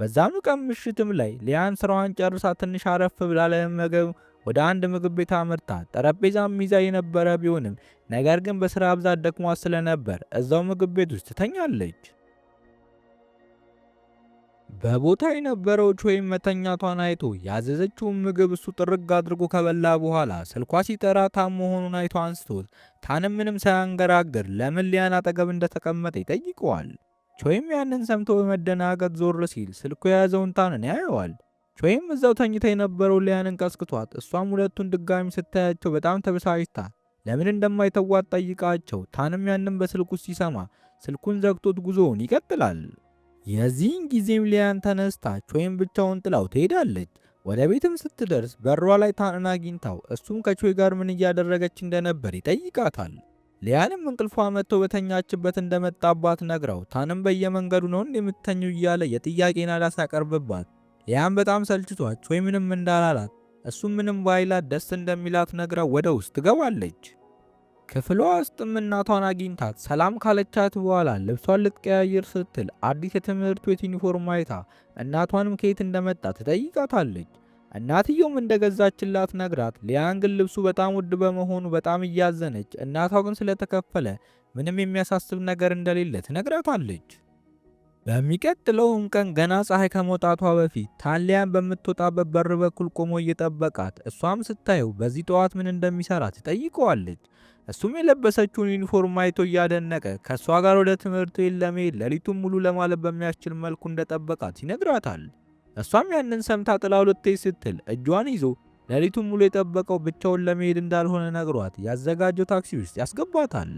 በዛኑ ቀን ምሽትም ላይ ሊያን ስራዋን ጨርሳ ትንሽ አረፍ ብላ ለመመገብ ወደ አንድ ምግብ ቤት አምርታ ጠረጴዛም ይዛ የነበረ ቢሆንም ነገር ግን በስራ ብዛት ደክሟት ስለነበር እዛው ምግብ ቤት ውስጥ ትተኛለች። በቦታ የነበረው ቾይም መተኛቷን አይቶ ያዘዘችውን ምግብ እሱ ጥርግ አድርጎ ከበላ በኋላ ስልኳ ሲጠራ ታም መሆኑን አይቶ አንስቶት ታንም ምንም ሳያንገራግር ለምን ሊያን አጠገብ እንደተቀመጠ ይጠይቀዋል። ቾይም ያንን ሰምቶ በመደናገጥ ዞር ሲል ስልኩ የያዘውን ታንን ያየዋል። ቾይም እዛው ተኝታ የነበረው ሊያንን ቀስቅቷት እሷም ሁለቱን ድጋሚ ስታያቸው በጣም ተበሳጭታ ለምን እንደማይተዋት ጠይቃቸው ታንም ያንን በስልኩ ሲሰማ ስልኩን ዘግቶት ጉዞውን ይቀጥላል። የዚህን ጊዜም ሊያን ተነስታ ቾይን ብቻውን ጥላው ትሄዳለች። ወደ ቤትም ስትደርስ በሯ ላይ ታንን አግኝታው እሱም ከቾይ ጋር ምን እያደረገች እንደነበር ይጠይቃታል። ሊያንም እንቅልፏ መጥቶ በተኛችበት እንደመጣባት ነግራው ታንም በየመንገዱ ነው እንደምትተኘው እያለ የጥያቄ ናዳ ሲያቀርብባት ሊያን በጣም ሰልችቷት ቾይ ምንም እንዳላላት እሱም ምንም ባይላት ደስ እንደሚላት ነግራው ወደ ውስጥ ትገባለች። ክፍሏ ውስጥም እናቷን አግኝታት ሰላም ካለቻት በኋላ ልብሷን ልትቀያየር ስትል አዲስ የትምህርት ቤት ዩኒፎርም አይታ እናቷንም ከየት እንደመጣ ትጠይቃታለች። እናትየውም እንደገዛችላት ነግራት ሊያን ግን ልብሱ በጣም ውድ በመሆኑ በጣም እያዘነች እናቷ ግን ስለተከፈለ ምንም የሚያሳስብ ነገር እንደሌለ ትነግራታለች። በሚቀጥለውም ቀን ገና ፀሐይ ከመውጣቷ በፊት ታሊያን በምትወጣበት በር በኩል ቆሞ እየጠበቃት እሷም ስታየው በዚህ ጠዋት ምን እንደሚሰራ ትጠይቀዋለች። እሱም የለበሰችውን ዩኒፎርም አይቶ እያደነቀ ከእሷ ጋር ወደ ትምህርት ቤት ለመሄድ ሌሊቱን ሙሉ ለማለት በሚያስችል መልኩ እንደጠበቃት ይነግራታል። እሷም ያንን ሰምታ ጥላው ልትሄድ ስትል እጇን ይዞ ሌሊቱን ሙሉ የጠበቀው ብቻውን ለመሄድ እንዳልሆነ ነግሯት ያዘጋጀው ታክሲ ውስጥ ያስገባታል።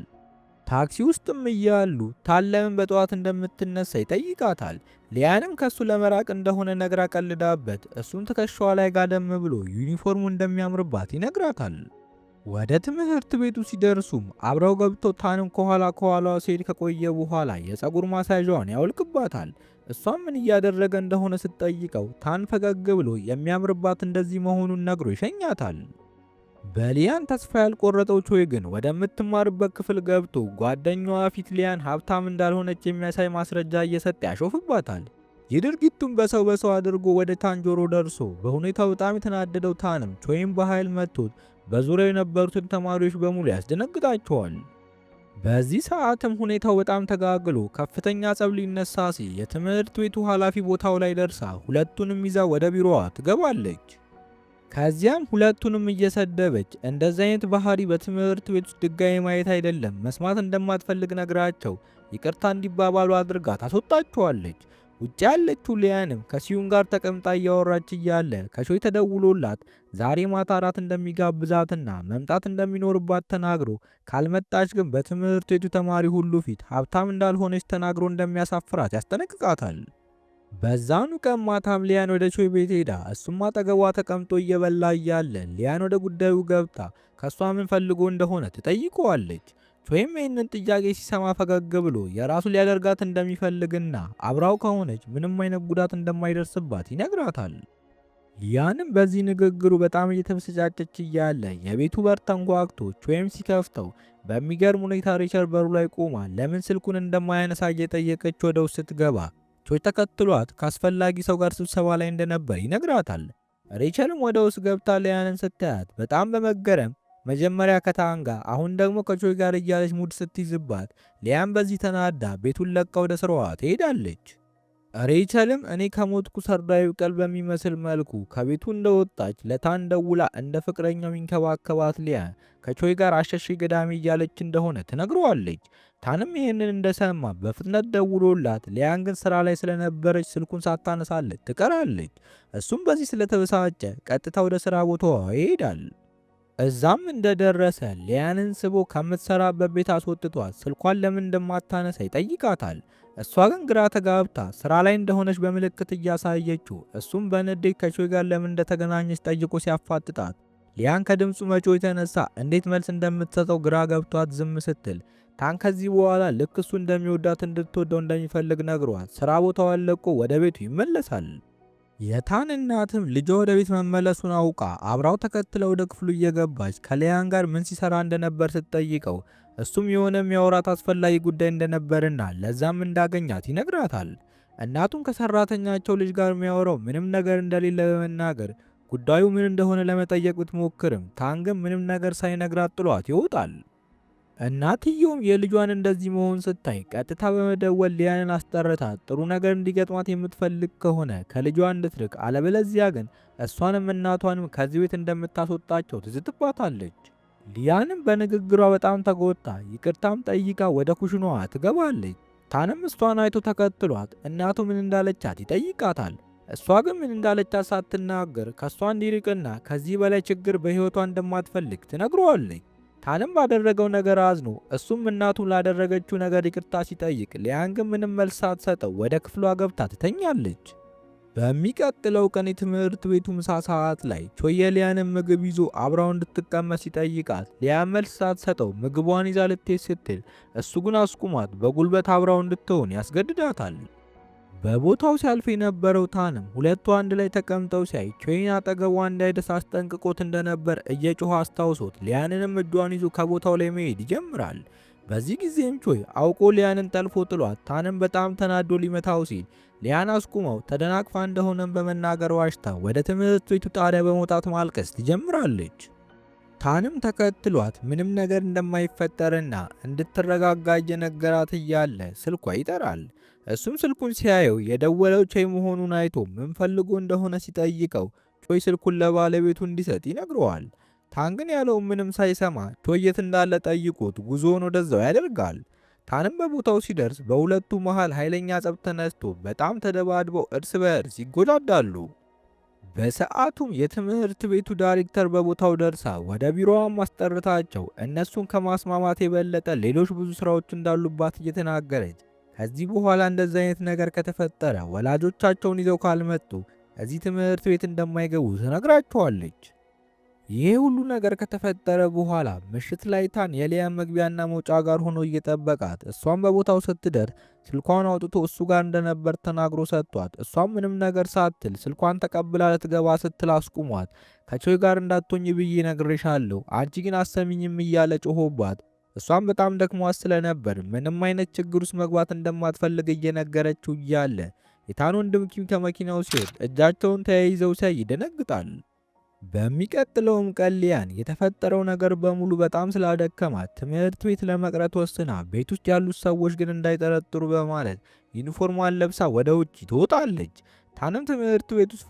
ታክሲ ውስጥም እያሉ ታለምን በጠዋት እንደምትነሳ ይጠይቃታል። ሊያንም ከሱ ለመራቅ እንደሆነ ነግራ ቀልዳበት እሱም ትከሻዋ ላይ ጋደም ብሎ ዩኒፎርሙ እንደሚያምርባት ይነግራታል። ወደ ትምህርት ቤቱ ሲደርሱም አብረው ገብተው ታንም ከኋላዋ ሲሄድ ከቆየ በኋላ የፀጉር ማሳዣዋን ያወልቅባታል። እሷም ምን እያደረገ እንደሆነ ስትጠይቀው ታን ፈገግ ብሎ የሚያምርባት እንደዚህ መሆኑን ነግሮ ይሸኛታል። በሊያን ተስፋ ያልቆረጠው ቾይ ግን ወደምትማርበት ክፍል ገብቶ ጓደኛዋ ፊት ሊያን ሀብታም እንዳልሆነች የሚያሳይ ማስረጃ እየሰጠ ያሾፍባታል። የድርጊቱን በሰው አድርጎ ወደ ታን ጆሮ ደርሶ በሁኔታው በጣም የተናደደው ታንም ቾይን በኃይል መጥቶት በዙሪያው የነበሩትን ተማሪዎች በሙሉ ያስደነግጣቸዋል። በዚህ ሰዓትም ሁኔታው በጣም ተጋግሎ ከፍተኛ ጸብ ሊነሳ ሲል የትምህርት ቤቱ ኃላፊ ቦታው ላይ ደርሳ ሁለቱንም ይዛ ወደ ቢሮዋ ትገባለች። ከዚያም ሁለቱንም እየሰደበች እንደዚህ አይነት ባህሪ በትምህርት ቤት ውስጥ ድጋሚ ማየት አይደለም መስማት እንደማትፈልግ ነግራቸው ይቅርታ እንዲባባሉ አድርጋ ታስወጣቸዋለች። ውጭ ያለችው ሊያንም ከሲዩን ጋር ተቀምጣ እያወራች እያለ ከቾይ ተደውሎላት ዛሬ ማታ እራት እንደሚጋብዛትና መምጣት እንደሚኖርባት ተናግሮ ካልመጣች ግን በትምህርት ቤቱ ተማሪ ሁሉ ፊት ሀብታም እንዳልሆነች ተናግሮ እንደሚያሳፍራት ያስጠነቅቃታል። በዛኑ ቀን ማታም ሊያን ወደ ቾይ ቤት ሄዳ እሱም አጠገቧ ተቀምጦ እየበላ እያለ ሊያን ወደ ጉዳዩ ገብታ ከሷ ምን ፈልጎ እንደሆነ ትጠይቀዋለች። ቾይም ይህንን ጥያቄ ሲሰማ ፈገግ ብሎ የራሱ ሊያደርጋት እንደሚፈልግና አብራው ከሆነች ምንም አይነት ጉዳት እንደማይደርስባት ይነግራታል። ሊያንም በዚህ ንግግሩ በጣም እየተበሳጨች እያለ የቤቱ በር ተንኳክቶ ቾይም ሲከፍተው በሚገርም ሁኔታ ሪቸር በሩ ላይ ቆማ ለምን ስልኩን እንደማያነሳ እየጠየቀች ወደ ውስጥ ስትገባ ቾይ ተከትሏት ከአስፈላጊ ሰው ጋር ስብሰባ ላይ እንደነበር ይነግራታል። ሬቸልም ወደ ውስጥ ገብታ ሊያንን ስታያት በጣም በመገረም መጀመሪያ ከታን ጋር አሁን ደግሞ ከቾይ ጋር እያለች ሙድ ስትይዝባት ሊያን በዚህ ተናዳ ቤቱን ለቃ ወደ ስራዋ ትሄዳለች። ሬቸልም እኔ ከሞትኩ ሰርዳዊ ቀል በሚመስል መልኩ ከቤቱ እንደወጣች ለታን ደውላ እንደ ፍቅረኛው ሚንከባከባት ሊያን ከቾይ ጋር አሸሺ ገዳሚ እያለች እንደሆነ ትነግረዋለች። ታንም ይህንን እንደሰማ በፍጥነት ደውሎላት ሊያን ግን ስራ ላይ ስለነበረች ስልኩን ሳታነሳለት ትቀራለች። እሱም በዚህ ስለተበሳጨ ቀጥታ ወደ ስራ ቦታዋ ይሄዳል። እዛም እንደደረሰ ሊያንን ስቦ ከምትሰራበት ቤት አስወጥቷት ስልኳን ለምን እንደማታነሳ ይጠይቃታል። እሷ ግን ግራ ተጋብታ ስራ ላይ እንደሆነች በምልክት እያሳየችው እሱም በንዴት ከቾይ ጋር ለምን እንደተገናኘች ጠይቆ ሲያፋጥጣት ሊያን ከድምፁ መጮህ የተነሳ እንዴት መልስ እንደምትሰጠው ግራ ገብቷት ዝም ስትል ታን ከዚህ በኋላ ልክ እሱ እንደሚወዳት እንድትወደው እንደሚፈልግ ነግሯት ስራ ቦታዋን ለቆ ወደ ቤቱ ይመለሳል። የታን እናትም ልጇ ወደ ቤት መመለሱን አውቃ አብራው ተከትለው ወደ ክፍሉ እየገባች ከሊያን ጋር ምን ሲሰራ እንደነበር ስትጠይቀው እሱም የሆነ የሚያወራት አስፈላጊ ጉዳይ እንደነበርና ለዛም እንዳገኛት ይነግራታል። እናቱም ከሰራተኛቸው ልጅ ጋር የሚያወራው ምንም ነገር እንደሌለ በመናገር ጉዳዩ ምን እንደሆነ ለመጠየቅ ብትሞክርም ታን ግን ምንም ነገር ሳይነግራት ጥሏት ይወጣል። እናትየውም የልጇን እንደዚህ መሆን ስታይ ቀጥታ በመደወል ሊያንን አስጠርታት ጥሩ ነገር እንዲገጥማት የምትፈልግ ከሆነ ከልጇ እንድትርቅ አለበለዚያ ግን እሷንም እናቷንም ከዚህ ቤት እንደምታስወጣቸው ትዝትባታለች። ሊያንም በንግግሯ በጣም ተጎድታ ይቅርታም ጠይቃ ወደ ኩሽናዋ ትገባለች። ታንም እሷን አይቶ ተከትሏት እናቱ ምን እንዳለቻት ይጠይቃታል። እሷ ግን ምን እንዳለቻት ሳትናገር ከእሷ እንዲርቅና ከዚህ በላይ ችግር በሕይወቷ እንደማትፈልግ ትነግረዋለች። ታንም ባደረገው ነገር አዝኖ እሱም እናቱ ላደረገችው ነገር ይቅርታ ሲጠይቅ ሊያን ግን ምንም መልስ ሳትሰጠው ወደ ክፍሏ ገብታ ትተኛለች። በሚቀጥለው ቀን የትምህርት ቤቱ ምሳ ሰዓት ላይ ቾይ የሊያንን ምግብ ይዞ አብራው እንድትቀመጥ ሲጠይቃት ሊያን መልስ ሳትሰጠው ምግቧን ይዛ ልትሄድ ስትል እሱ ግን አስቁሟት በጉልበት አብራው እንድትሆን ያስገድዳታል። በቦታው ሲያልፍ የነበረው ታንም ሁለቱ አንድ ላይ ተቀምጠው ሲያይ ቾይን አጠገቧ እንዳይደርስ አስጠንቅቆት እንደነበር እየጮኸ አስታውሶት ሊያንንም እጇን ይዞ ከቦታው ላይ መሄድ ይጀምራል። በዚህ ጊዜም ቾይ አውቆ ሊያንን ጠልፎ ጥሏት ታንም በጣም ተናዶ ሊመታው ሲል ሊያን አስቁመው ተደናቅፋ እንደሆነም በመናገር ዋሽታ ወደ ትምህርት ቤቱ ጣሪያ በመውጣት ማልቀስ ትጀምራለች። ታንም ተከትሏት ምንም ነገር እንደማይፈጠርና እንድትረጋጋ እየነገራት እያለ ስልኳ ይጠራል። እሱም ስልኩን ሲያየው የደወለው ቾይ መሆኑን አይቶ ምን ፈልጎ እንደሆነ ሲጠይቀው ቾይ ስልኩን ለባለቤቱ እንዲሰጥ ይነግረዋል። ታን ግን ያለው ምንም ሳይሰማ ቾይ የት እንዳለ ጠይቆት ጉዞውን ወደዛው ያደርጋል። ታንም በቦታው ሲደርስ በሁለቱ መሃል ኃይለኛ ጸብ ተነስቶ በጣም ተደባድበው እርስ በእርስ ይጎዳዳሉ። በሰዓቱም የትምህርት ቤቱ ዳይሬክተር በቦታው ደርሳ ወደ ቢሮዋ ማስጠርታቸው እነሱን ከማስማማት የበለጠ ሌሎች ብዙ ስራዎች እንዳሉባት እየተናገረች ከዚህ በኋላ እንደዚህ አይነት ነገር ከተፈጠረ ወላጆቻቸውን ይዘው ካልመጡ እዚህ ትምህርት ቤት እንደማይገቡ ትነግራቸዋለች። ይህ ሁሉ ነገር ከተፈጠረ በኋላ ምሽት ላይ ታን የሊያን መግቢያና መውጫ ጋር ሆኖ እየጠበቃት እሷም በቦታው ስትደርስ ስልኳን አውጥቶ እሱ ጋር እንደነበር ተናግሮ ሰጥቷት እሷም ምንም ነገር ሳትል ስልኳን ተቀብላ ልትገባ ስትል አስቁሟት ከቾይ ጋር እንዳትሆኝ ብዬ ነግሬሻለሁ፣ አንቺ ግን አሰሚኝም እያለ ጮሆባት እሷም በጣም ደክሟት ስለነበር ምንም አይነት ችግር ውስጥ መግባት እንደማትፈልግ እየነገረችው እያለ የታን ወንድም ኪም ከመኪናው ሲወርድ እጃቸውን ተያይዘው ሲያይ ይደነግጣል። በሚቀጥለውም ቀን ሊያን የተፈጠረው ነገር በሙሉ በጣም ስላደከማት ትምህርት ቤት ለመቅረት ወስና ቤት ውስጥ ያሉት ሰዎች ግን እንዳይጠረጥሩ በማለት ዩኒፎርሟን ለብሳ ወደ ውጭ ትወጣለች። ታንም ትምህርት ቤት ውስጥ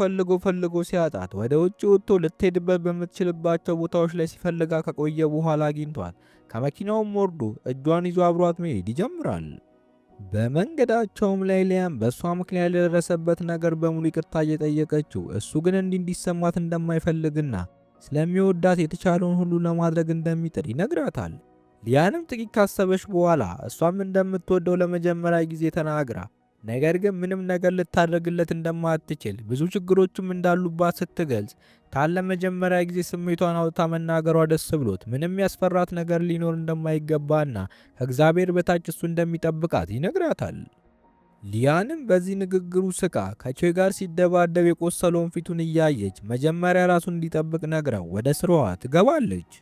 ፈልጎ ሲያጣት ወደ ውጭ ወጥቶ ልትሄድበት በምትችልባቸው ቦታዎች ላይ ሲፈልጋ ከቆየ በኋላ አግኝቷት ከመኪናውም ወርዶ እጇን ይዞ አብሯት መሄድ ይጀምራል። በመንገዳቸውም ላይ ሊያን በእሷ ምክንያት የደረሰበት ነገር በሙሉ ይቅርታ እየጠየቀችው እሱ ግን እንዲሰማት እንደማይፈልግና ስለሚወዳት የተቻለውን ሁሉ ለማድረግ እንደሚጥር ይነግራታል። ሊያንም ጥቂት ካሰበች በኋላ እሷም እንደምትወደው ለመጀመሪያ ጊዜ ተናግራ ነገር ግን ምንም ነገር ልታደርግለት እንደማትችል ብዙ ችግሮችም እንዳሉባት ስትገልጽ ታን ለመጀመሪያ ጊዜ ስሜቷን አውጥታ መናገሯ ደስ ብሎት ምንም ያስፈራት ነገር ሊኖር እንደማይገባና ከእግዚአብሔር በታች እሱ እንደሚጠብቃት ይነግራታል። ሊያንም በዚህ ንግግሩ ስቃ ከቾይ ጋር ሲደባደብ የቆሰለውን ፊቱን እያየች መጀመሪያ ራሱን እንዲጠብቅ ነግራው ወደ ስራዋ ትገባለች።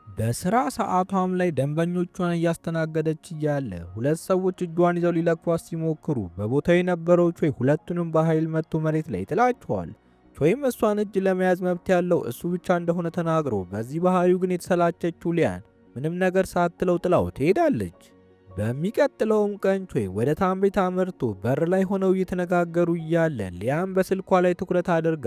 በስራ ሰዓቷም ላይ ደንበኞቿን እያስተናገደች እያለ ሁለት ሰዎች እጇን ይዘው ሊለኳት ሲሞክሩ በቦታው የነበረው ቾይ ሁለቱንም በኃይል መጥቶ መሬት ላይ ጥላቸዋል። ቾይም እሷን እጅ ለመያዝ መብት ያለው እሱ ብቻ እንደሆነ ተናግሮ በዚህ ባህሪው ግን የተሰላቸችው ሊያን ምንም ነገር ሳትለው ጥላው ትሄዳለች። በሚቀጥለውም ቀን ቾይ ወደ ታን ቤት አመርቶ በር ላይ ሆነው እየተነጋገሩ እያለ ሊያን በስልኳ ላይ ትኩረት አድርጋ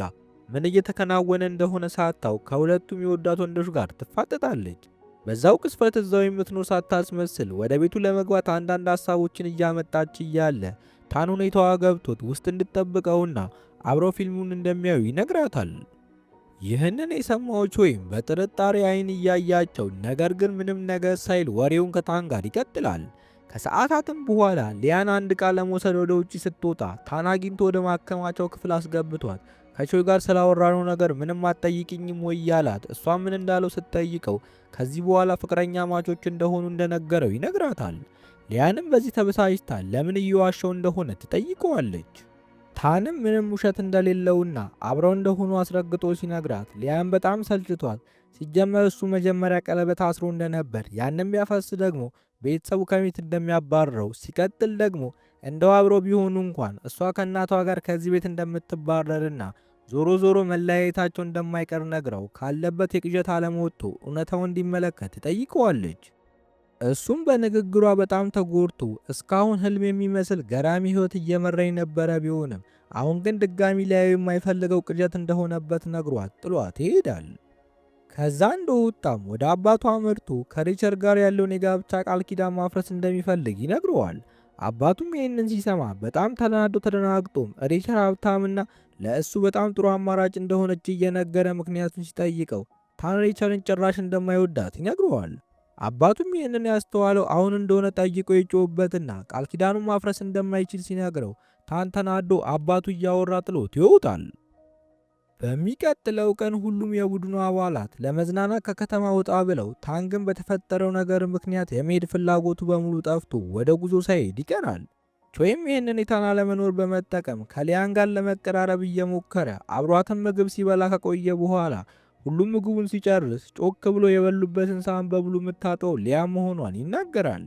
ምን እየተከናወነ እንደሆነ ሳታው ከሁለቱም የወዳት ወንዶች ጋር ትፋጠጣለች። በዛው ቅስፈት እዛው የምትኖር ሳታስመስል ወደ ቤቱ ለመግባት አንዳንድ ሀሳቦችን እያመጣች እያለ ታን ሁኔታዋ ገብቶት ውስጥ እንድትጠብቀውና አብረው ፊልሙን እንደሚያዩ ይነግራታል። ይህንን የሰማው ቾይም በጥርጣሬ አይን እያያቸው ነገር ግን ምንም ነገር ሳይል ወሬውን ከታን ጋር ይቀጥላል። ከሰዓታትም በኋላ ሊያን አንድ ዕቃ ለመውሰድ ወደ ውጪ ስትወጣ ታን አግኝቶ ወደ ማከማቻው ክፍል አስገብቷት ከቾይ ጋር ስላወራነው ነገር ምንም አትጠይቅኝም ወይ ያላት እሷ ምን እንዳለው ስትጠይቀው ከዚህ በኋላ ፍቅረኛ ማቾች እንደሆኑ እንደነገረው ይነግራታል። ሊያንም በዚህ ተበሳጭታ ለምን እየዋሸው እንደሆነ ትጠይቀዋለች። ታንም ምንም ውሸት እንደሌለውና አብረው እንደሆኑ አስረግጦ ሲነግራት ሊያን በጣም ሰልችቷት ሲጀመር እሱ መጀመሪያ ቀለበት አስሮ እንደነበር ያንም ቢያፈስ ደግሞ ቤተሰቡ ከቤት እንደሚያባረረው ሲቀጥል ደግሞ እንደው አብሮ ቢሆኑ እንኳን እሷ ከእናቷ ጋር ከዚህ ቤት እንደምትባረርና ዞሮ ዞሮ መለያየታቸው እንደማይቀር ነግረው ካለበት የቅዠት ዓለም ወጥቶ እውነታውን እንዲመለከት ትጠይቀዋለች። እሱም በንግግሯ በጣም ተጎድቶ እስካሁን ህልም የሚመስል ገራሚ ህይወት እየመራኝ ነበረ ቢሆንም አሁን ግን ድጋሚ ሊያዩ የማይፈልገው ቅዠት እንደሆነበት ነግሯት ጥሏት ይሄዳል። ከዛ እንደወጣም ወደ አባቱ አመርቶ ከሪቸር ጋር ያለውን የጋብቻ ቃል ኪዳን ማፍረስ እንደሚፈልግ ይነግረዋል። አባቱም ይህንን ሲሰማ በጣም ተደናግጦም ሪቸር ሀብታምና ለእሱ በጣም ጥሩ አማራጭ እንደሆነች እየነገረ ምክንያቱን ሲጠይቀው ታን ሪቸርን ጭራሽ እንደማይወዳት ይነግረዋል። አባቱም ይህንን ያስተዋለው አሁን እንደሆነ ጠይቆ ይጮህበትና ቃል ኪዳኑን ማፍረስ እንደማይችል ሲነግረው ታን ተናዶ አባቱ እያወራ ጥሎት ይወጣል። በሚቀጥለው ቀን ሁሉም የቡድኑ አባላት ለመዝናናት ከከተማ ወጣ ብለው ታን ግን በተፈጠረው ነገር ምክንያት የመሄድ ፍላጎቱ በሙሉ ጠፍቶ ወደ ጉዞ ሳይሄድ ይቀራል። ቾይም ይህንን የታን አለመኖር በመጠቀም ከሊያን ጋር ለመቀራረብ እየሞከረ አብሯትን ምግብ ሲበላ ከቆየ በኋላ ሁሉም ምግቡን ሲጨርስ ጮክ ብሎ የበሉበትን ሳህን በሙሉ የምታጠው ሊያን መሆኗን ይናገራል።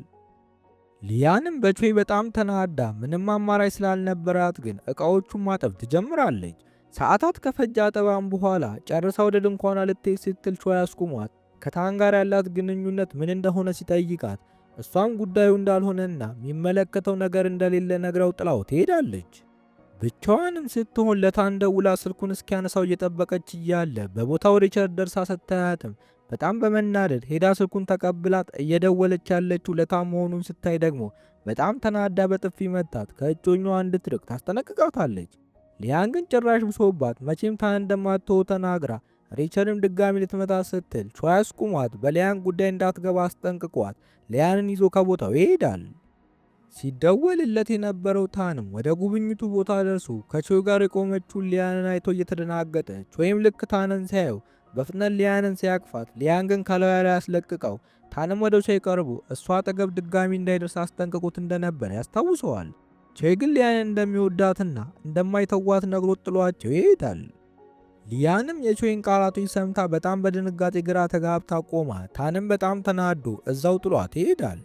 ሊያንም በቾይ በጣም ተናዳ ምንም አማራጭ ስላልነበራት ግን እቃዎቹን ማጠብ ትጀምራለች። ሰዓታት ከፈጀ አጠባም በኋላ ጨርሳ ወደ ድንኳኗ ልትሄድ ስትል ቾይ አስቁሟት ከታን ጋር ያላት ግንኙነት ምን እንደሆነ ሲጠይቃት እሷም ጉዳዩ እንዳልሆነና የሚመለከተው ነገር እንደሌለ ነግራው ጥላው ትሄዳለች። ብቻዋንም ስትሆን ለታን ደውላ ስልኩን እስኪያነሳው እየጠበቀች እያለ በቦታው ሪቸርድ ደርሳ ስታያትም በጣም በመናደድ ሄዳ ስልኩን ተቀብላት እየደወለች ያለችው ለታን መሆኑን ስታይ ደግሞ በጣም ተናዳ በጥፊ መታት ከእጮኛዋ እንድትርቅ ታስጠነቅቃታለች። ሊያን ግን ጭራሽ ብሶባት መቼም ታን እንደማትተው ተናግራ ሪቸርድም ድጋሚ ልትመታት ስትል ቾይ አስቁሟት በሊያን ጉዳይ እንዳትገባ አስጠንቅቋት ሊያንን ይዞ ከቦታው ይሄዳል። ሲደወልለት የነበረው ታንም ወደ ጉብኝቱ ቦታ ደርሶ ከቾይ ጋር የቆመችውን ሊያንን አይቶ እየተደናገጠ ቾይም ልክ ታንን ሲያየው በፍጥነት ሊያንን ሲያቅፋት ሊያን ግን ከላዩ ላይ ያስለቅቀው ታንም ወደ ቾይ ቀርቦ እሷ አጠገብ ድጋሚ እንዳይደርስ አስጠንቅቆት እንደነበር ያስታውሰዋል። ቾይ ግን ሊያንን እንደሚወዳትና እንደማይተዋት ነግሮት ጥሏቸው ይሄዳል። ሊያንም የቾይን ቃላቶች ሰምታ በጣም በድንጋጤ ግራ ተጋብታ ቆማ ታንም በጣም ተናዶ እዛው ጥሏት ይሄዳል።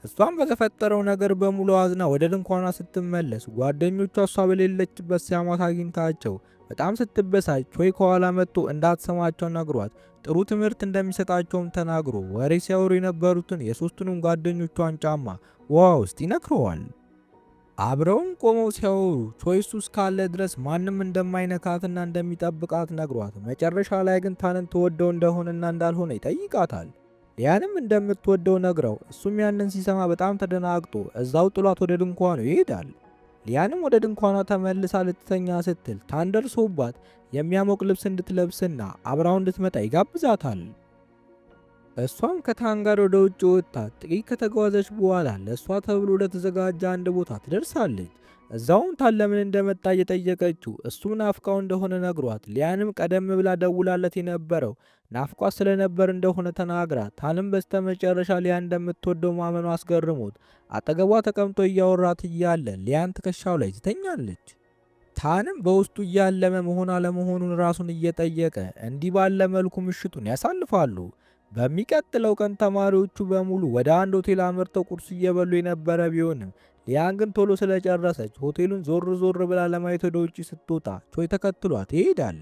እሷም በተፈጠረው ነገር በሙሉ አዝና ወደ ድንኳኗ ስትመለስ ጓደኞቿ እሷ በሌለችበት ሲያሟት አግኝታቸው በጣም ስትበሳጭ ቾይ ከኋላ መጥቶ እንዳትሰማቸው ነግሯት ጥሩ ትምህርት እንደሚሰጣቸውም ተናግሮ ወሬ ሲያወሩ የነበሩትን የሶስቱንም ጓደኞቿን ጫማ ውሃ ውስጥ ይነክረዋል። አብረውም ቆመው ሲያወሩ ቾይ እሱ እስካለ ድረስ ማንም እንደማይነካትና እንደሚጠብቃት ነግሯት መጨረሻ ላይ ግን ታንን ተወደው እንደሆነና እንዳልሆነ ይጠይቃታል። ሊያንም እንደምትወደው ነግረው እሱም ያንን ሲሰማ በጣም ተደናግጦ እዛው ጥሏት ወደ ድንኳኑ ይሄዳል። ሊያንም ወደ ድንኳኗ ተመልሳ ልትተኛ ስትል ታን ደርሶባት የሚያሞቅ ልብስ እንድትለብስና አብራው እንድትመጣ ይጋብዛታል። እሷም ከታን ጋር ወደ ውጭ ወጥታ ጥቂት ከተጓዘች በኋላ ለእሷ ተብሎ ወደ ተዘጋጀ አንድ ቦታ ትደርሳለች። እዛውም ታን ለምን እንደመጣ እየጠየቀችው እሱም ናፍቃው እንደሆነ ነግሯት ሊያንም ቀደም ብላ ደውላለት የነበረው ናፍቋት ስለነበር እንደሆነ ተናግራ ታንም በስተመጨረሻ ሊያን እንደምትወደው ማመኑ አስገርሞት አጠገቧ ተቀምጦ እያወራት እያለ ሊያን ትከሻው ላይ ትተኛለች። ታንም በውስጡ እያለመ መሆን አለመሆኑን ራሱን እየጠየቀ እንዲህ ባለ መልኩ ምሽቱን ያሳልፋሉ። በሚቀጥለው ቀን ተማሪዎቹ በሙሉ ወደ አንድ ሆቴል አምርተው ቁርስ እየበሉ የነበረ ቢሆንም ሊያን ግን ቶሎ ስለጨረሰች ሆቴሉን ዞር ዞር ብላ ለማየት ወደ ውጭ ስትወጣ ቾይ ተከትሏት ይሄዳል።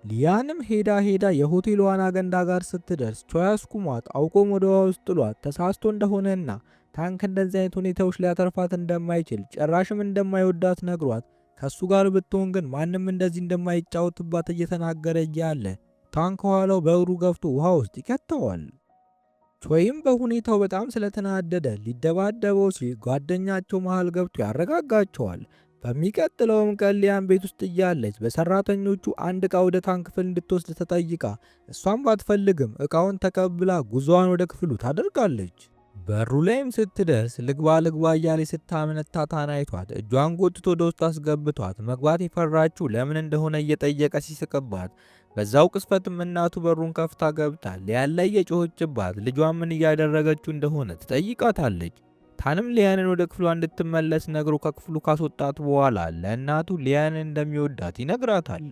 ሊያንም ሄዳ የሆቴሉ ዋና ገንዳ ጋር ስትደርስ ቾይ አስቁሟት አውቆም ወደ ውሃ ውስጥ ጥሏት ተሳስቶ እንደሆነና ታን ከእንደዚህ አይነት ሁኔታዎች ሊያተርፋት እንደማይችል ጭራሽም እንደማይወዳት ነግሯት ከሱ ጋር ብትሆን ግን ማንም እንደዚህ እንደማይጫወትባት እየተናገረ እያለ ታን ከኋላው በእግሩ ገፍቶ ውሃ ውስጥ ይከተዋል። ቾይም በሁኔታው በጣም ስለተናደደ ሊደባደበው ሲል ጓደኛቸው መሃል ገብቶ ያረጋጋቸዋል። በሚቀጥለውም ቀን ሊያን ቤት ውስጥ እያለች በሰራተኞቹ አንድ ዕቃ ወደ ታን ክፍል እንድትወስድ ተጠይቃ እሷም ባትፈልግም ዕቃውን ተቀብላ ጉዞዋን ወደ ክፍሉ ታደርጋለች። በሩ ላይም ስትደርስ ልግባ እያለች ስታመነታ ታን አይቷት እጇን ጎትቶ ወደ ውስጥ አስገብቷት መግባት የፈራችው ለምን እንደሆነ እየጠየቀ ሲስቅባት በዛው ቅስፈትም እናቱ በሩን ከፍታ ገብታ ሊያን ላይ የጮኸችባት ልጇን ምን እያደረገችው እንደሆነ ትጠይቃታለች። ታንም ሊያንን ወደ ክፍሏ እንድትመለስ ነግሮ ከክፍሉ ካስወጣት በኋላ ለእናቱ ሊያንን እንደሚወዳት ይነግራታል።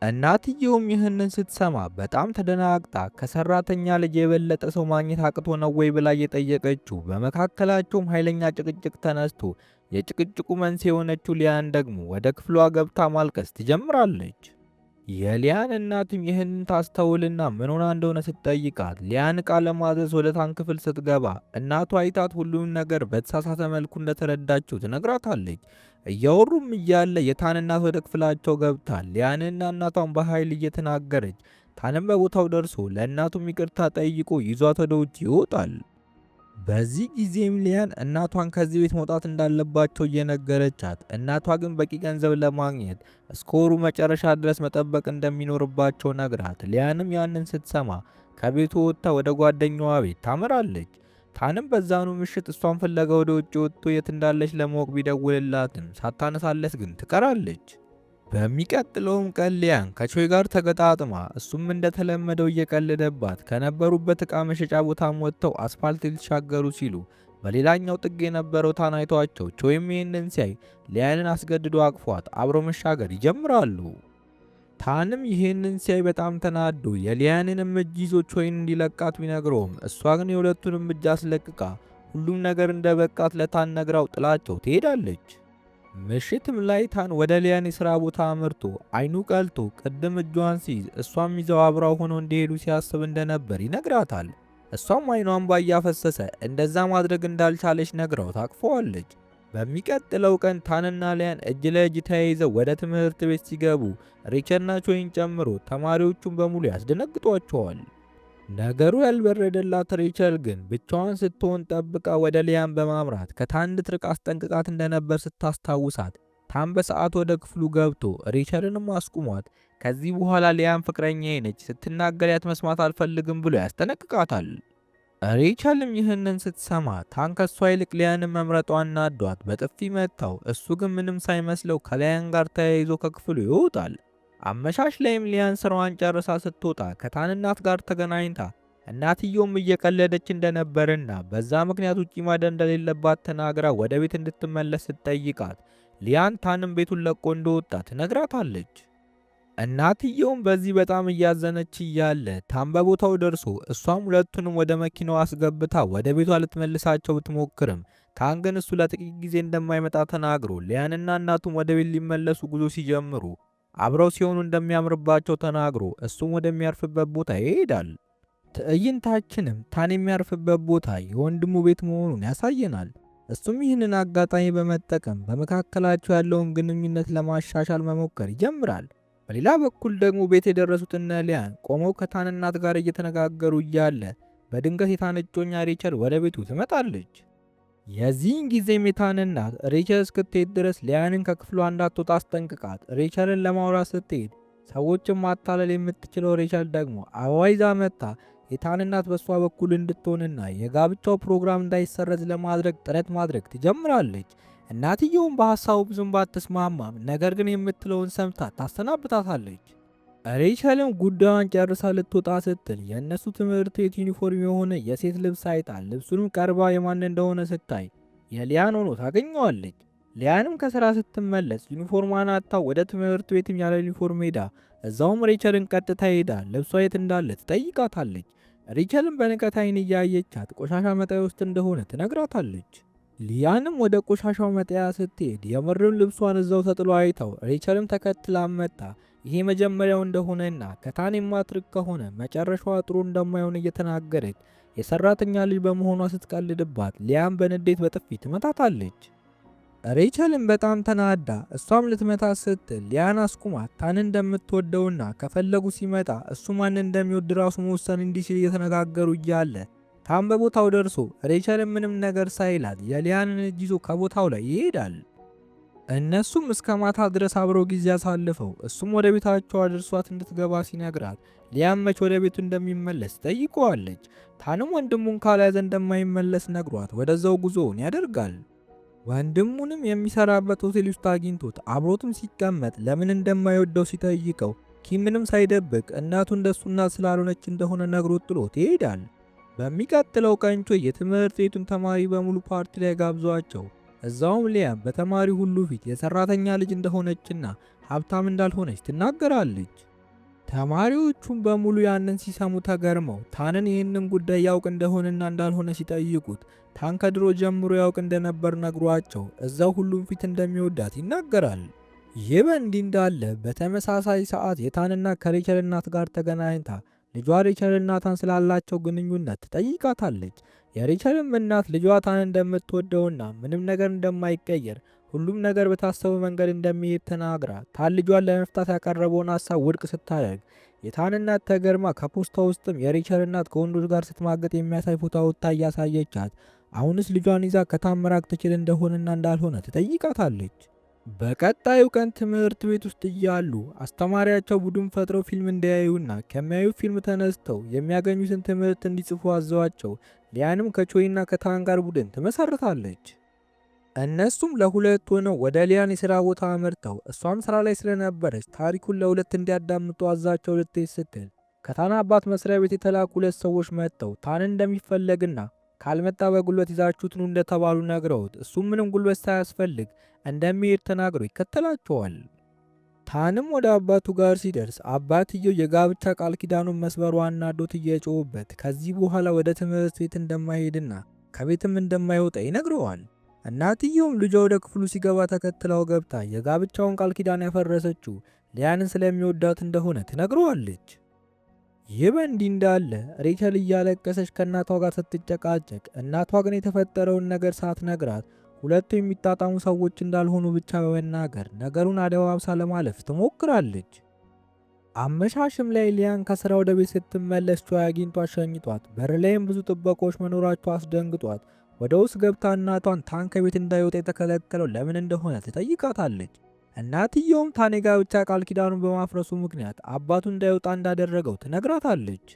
እናትየውም ይህንን ስትሰማ በጣም ተደናግጣ ከሰራተኛ ልጅ የበለጠ ሰው ማግኘት አቅቶ ነው ወይ ብላ እየጠየቀችው በመካከላቸውም ኃይለኛ ጭቅጭቅ ተነስቶ የጭቅጭቁ መንስኤ የሆነችው ሊያን ደግሞ ወደ ክፍሏ ገብታ ማልቀስ ትጀምራለች። የሊያን እናትም ይህንን ታስተውልና ምን ሆና እንደሆነ ስትጠይቃት ሊያን ዕቃ ለማዘዝ ወደ ታን ክፍል ስትገባ እናቷ አይታት ሁሉንም ነገር በተሳሳተ መልኩ እንደተረዳችው ትነግራታለች። እያወሩም እያለ የታን እናት ወደ ክፍላቸው ገብታ ሊያንና እናቷን በኃይል እየተናገረች ታንም በቦታው ደርሶ ለእናቱም ይቅርታ ጠይቆ ይዟት ወደ ውጭ ይወጣል። በዚህ ጊዜም ሊያን እናቷን ከዚህ ቤት መውጣት እንዳለባቸው እየነገረቻት፣ እናቷ ግን በቂ ገንዘብ ለማግኘት እስከ ወሩ መጨረሻ ድረስ መጠበቅ እንደሚኖርባቸው ነግራት፣ ሊያንም ያንን ስትሰማ ከቤቱ ወጥታ ወደ ጓደኛዋ ቤት ታመራለች። ታንም በዛኑ ምሽት እሷን ፍለጋ ወደ ውጭ ወጥቶ የት እንዳለች ለማወቅ ቢደውልላትም ሳታነሳለት ግን ትቀራለች። በሚቀጥለውም ቀን ሊያን ከቾይ ጋር ተገጣጥማ እሱም እንደተለመደው እየቀለደባት ከነበሩበት ዕቃ መሸጫ ቦታም ወጥተው አስፋልት ሊሻገሩ ሲሉ በሌላኛው ጥግ የነበረው ታን አይቷቸው ቾይም ይህንን ሲያይ ሊያንን አስገድዶ አቅፏት አብሮ መሻገር ይጀምራሉ። ታንም ይህንን ሲያይ በጣም ተናዶ የሊያንንም እጅ ይዞ ቾይን እንዲለቃት ቢነግረውም እሷ ግን የሁለቱንም እጅ አስለቅቃ ሁሉም ነገር እንደበቃት ለታን ነግራው ጥላቸው ትሄዳለች። ምሽትም ላይ ታን ወደ ሊያን የሥራ ቦታ አምርቶ አይኑ ቀልቶ ቅድም እጇን ሲይዝ እሷም ይዘው አብራው ሆኖ እንዲሄዱ ሲያስብ እንደነበር ይነግራታል። እሷም አይኗን ባያፈሰሰ እንደዛ ማድረግ እንዳልቻለች ነግራው ታቅፈዋለች። በሚቀጥለው ቀን ታንና ሊያን እጅ ለእጅ ተያይዘው ወደ ትምህርት ቤት ሲገቡ ሬቸልና ቾይን ጨምሮ ተማሪዎቹን በሙሉ ያስደነግጧቸዋል። ነገሩ ያልበረደላት ሬቸል ግን ብቻዋን ስትሆን ጠብቃ ወደ ሊያን በማምራት ከታን እንድትርቅ አስጠንቅቃት እንደነበር ስታስታውሳት ታን በሰዓት ወደ ክፍሉ ገብቶ ሬቸልንም አስቁሟት ከዚህ በኋላ ሊያን ፍቅረኛዬ ነች፣ ስትናገሪያት መስማት አልፈልግም ብሎ ያስጠነቅቃታል። ሬቸልም ይህንን ስትሰማ ታን ከሷ ይልቅ ሊያንን መምረጧን አናዷት በጥፊ መታው። እሱ ግን ምንም ሳይመስለው ከሊያን ጋር ተያይዞ ከክፍሉ ይወጣል። አመሻሽ ላይም ሊያን ስራዋን ጨርሳ ስትወጣ ከታን እናት ጋር ተገናኝታ እናትየውም እየቀለደች እንደነበርና በዛ ምክንያት ውጪ ማደር እንደሌለባት ተናግራ ወደ ቤት እንድትመለስ ስትጠይቃት ሊያን ታንም ቤቱን ለቆ እንደወጣ ትነግራታለች። እናትየውም በዚህ በጣም እያዘነች እያለ ታን በቦታው ደርሶ እሷም ሁለቱንም ወደ መኪናው አስገብታ ወደ ቤቷ ልትመልሳቸው ብትሞክርም ታን ግን እሱ ለጥቂት ጊዜ እንደማይመጣ ተናግሮ ሊያንና እናቱም ወደ ቤት ሊመለሱ ጉዞ ሲጀምሩ አብረው ሲሆኑ እንደሚያምርባቸው ተናግሮ እሱም ወደሚያርፍበት ቦታ ይሄዳል። ትዕይንታችንም ታን የሚያርፍበት ቦታ የወንድሙ ቤት መሆኑን ያሳየናል። እሱም ይህንን አጋጣሚ በመጠቀም በመካከላቸው ያለውን ግንኙነት ለማሻሻል መሞከር ይጀምራል። በሌላ በኩል ደግሞ ቤት የደረሱት እነ ሊያን ቆመው ከታን እናት ጋር እየተነጋገሩ እያለ በድንገት የታን እጮኛ ሬቸል ወደ ቤቱ ትመጣለች። የዚህን ጊዜም የታን እናት ሬቸል እስክትሄድ ድረስ ሊያንን ከክፍሏ እንዳትወጣ አስጠንቅቃት ሬቸልን ለማውራት ስትሄድ ሰዎችን ማታለል የምትችለው ሬቸል ደግሞ አበባ ይዛ መጥታ የታን እናት በሷ በኩል እንድትሆንና የጋብቻው ፕሮግራም እንዳይሰረዝ ለማድረግ ጥረት ማድረግ ትጀምራለች። እናትየውም በሐሳቡ ብዙም ባትስማማም ነገር ግን የምትለውን ሰምታ ታሰናብታታለች። ሬቸልም ጉዳዩን ጨርሳ ልትወጣ ስትል የእነሱ ትምህርት ቤት ዩኒፎርም የሆነ የሴት ልብስ አይታ ልብሱንም ቀርባ የማን እንደሆነ ስታይ የሊያን ሆኖ ታገኘዋለች። ሊያንም ከስራ ስትመለስ ዩኒፎርሟን አጥታ ወደ ትምህርት ቤትም ያለ ዩኒፎርም ሄዳ እዛውም ሬቸልን ቀጥታ ሄዳ ልብሷ የት እንዳለ ትጠይቃታለች። ሬቸልም በንቀት አይን እያየቻት ቆሻሻ መጣያ ውስጥ እንደሆነ ትነግራታለች። ሊያንም ወደ ቆሻሻው መጣያ ስትሄድ የምርም ልብሷን እዛው ተጥሎ አይታው ሬቸልም ተከትላ መጣ ይሄ መጀመሪያው እንደሆነና ከታን የማትርቅ ከሆነ መጨረሻዋ ጥሩ እንደማይሆን እየተናገረች የሰራተኛ ልጅ በመሆኗ ስትቀልድባት ሊያን በንዴት በጥፊ ትመታታለች። ሬቸልም በጣም ተናዳ እሷም ልትመታት ስትል ሊያን አስቁማት ታን እንደምትወደውና ከፈለጉ ሲመጣ እሱ ማን እንደሚወድ ራሱ መወሰን እንዲችል እየተነጋገሩ እያለ ታን በቦታው ደርሶ ሬቸልም ምንም ነገር ሳይላት የሊያንን እጅ ይዞ ከቦታው ላይ ይሄዳል። እነሱም እስከ ማታ ድረስ አብረው ጊዜ አሳልፈው እሱም ወደ ቤታቸው አድርሷት እንድትገባ ሲነግራት ሊያን መች ወደ ቤቱ እንደሚመለስ ጠይቀዋለች። ታንም ወንድሙን ካልያዘ እንደማይመለስ ነግሯት ወደዛው ጉዞውን ያደርጋል። ወንድሙንም የሚሰራበት ሆቴል ውስጥ አግኝቶት አብሮትም ሲቀመጥ ለምን እንደማይወደው ሲጠይቀው ኪም ምንም ሳይደብቅ እናቱ እንደሱ እናት ስላልሆነች እንደሆነ ነግሮት ጥሎት ይሄዳል። በሚቀጥለው ቀን ቾይ የትምህርት ቤቱን ተማሪ በሙሉ ፓርቲ ላይ ጋብዟቸው እዛውም ሊያን በተማሪ ሁሉ ፊት የሰራተኛ ልጅ እንደሆነችና ሀብታም እንዳልሆነች ትናገራለች። ተማሪዎቹም በሙሉ ያንን ሲሰሙ ተገርመው ታንን ይህንን ጉዳይ ያውቅ እንደሆነና እንዳልሆነ ሲጠይቁት ታን ከድሮ ጀምሮ ያውቅ እንደነበር ነግሯቸው እዛው ሁሉም ፊት እንደሚወዳት ይናገራል። ይህ በእንዲህ እንዳለ በተመሳሳይ ሰዓት የታንና ከሬቸል እናት ጋር ተገናኝታ ልጇ ሬቸልና ታን ስላላቸው ግንኙነት ትጠይቃታለች። የሬቸልም እናት ልጇ ታን እንደምትወደውና ምንም ነገር እንደማይቀየር ሁሉም ነገር በታሰበው መንገድ እንደሚሄድ ተናግራ ታን ልጇን ለመፍታት ያቀረበውን ሀሳብ ውድቅ ስታደርግ የታን እናት ተገርማ ከፖስታ ውስጥም የሬቸል እናት ከወንዶች ጋር ስትማገጥ የሚያሳይ ፎቶ ወጥታ እያሳየቻት አሁንስ ልጇን ይዛ ከታን መራቅ ትችል እንደሆነና እንዳልሆነ ትጠይቃታለች። በቀጣዩ ቀን ትምህርት ቤት ውስጥ እያሉ አስተማሪያቸው ቡድን ፈጥረው ፊልም እንዲያዩና ከሚያዩ ፊልም ተነስተው የሚያገኙትን ትምህርት እንዲጽፉ አዘዋቸው ሊያንም ከቾይና ከታን ጋር ቡድን ትመሰርታለች። እነሱም ለሁለት ሆነው ወደ ሊያን የሥራ ቦታ አመርተው እሷም ስራ ላይ ስለነበረች ታሪኩን ለሁለት እንዲያዳምጡ አዛቸው ልትሄድ ስትል ከታን አባት መስሪያ ቤት የተላኩ ሁለት ሰዎች መጥተው ታን እንደሚፈለግና ካልመጣ በጉልበት ይዛችሁት ኑ እንደተባሉ ነግረውት እሱም ምንም ጉልበት ሳያስፈልግ እንደሚሄድ ተናግሮ ይከተላቸዋል። ታንም ወደ አባቱ ጋር ሲደርስ አባትየው የጋብቻ ቃል ኪዳኑን መስበሩ አናዶት እየጮሁበት ከዚህ በኋላ ወደ ትምህርት ቤት እንደማይሄድና ከቤትም እንደማይወጣ ይነግረዋል። እናትየውም ልጇ ወደ ክፍሉ ሲገባ ተከትለው ገብታ የጋብቻውን ቃል ኪዳን ያፈረሰችው ሊያንን ስለሚወዳት እንደሆነ ትነግረዋለች። ይህ በእንዲህ እንዳለ ሬቸል እያለቀሰች ከእናቷ ጋር ስትጨቃጨቅ እናቷ ግን የተፈጠረውን ነገር ሳትነግራት ሁለቱ የሚጣጣሙ ሰዎች እንዳልሆኑ ብቻ በመናገር ነገሩን አደባብሳ ለማለፍ ትሞክራለች። አመሻሽም ላይ ሊያን ከስራ ወደ ቤት ስትመለስ ቾይ አግኝቷት ሸኝቷት በር ላይም ብዙ ጥበቆች መኖራቸው አስደንግጧት ወደ ውስጥ ገብታ እናቷን ታን ከቤት እንዳይወጣ የተከለከለው ለምን እንደሆነ ትጠይቃታለች። እናትየውም ታን የጋብቻ ቃል ኪዳኑን በማፍረሱ ምክንያት አባቱ እንዳይወጣ እንዳደረገው ትነግራታለች።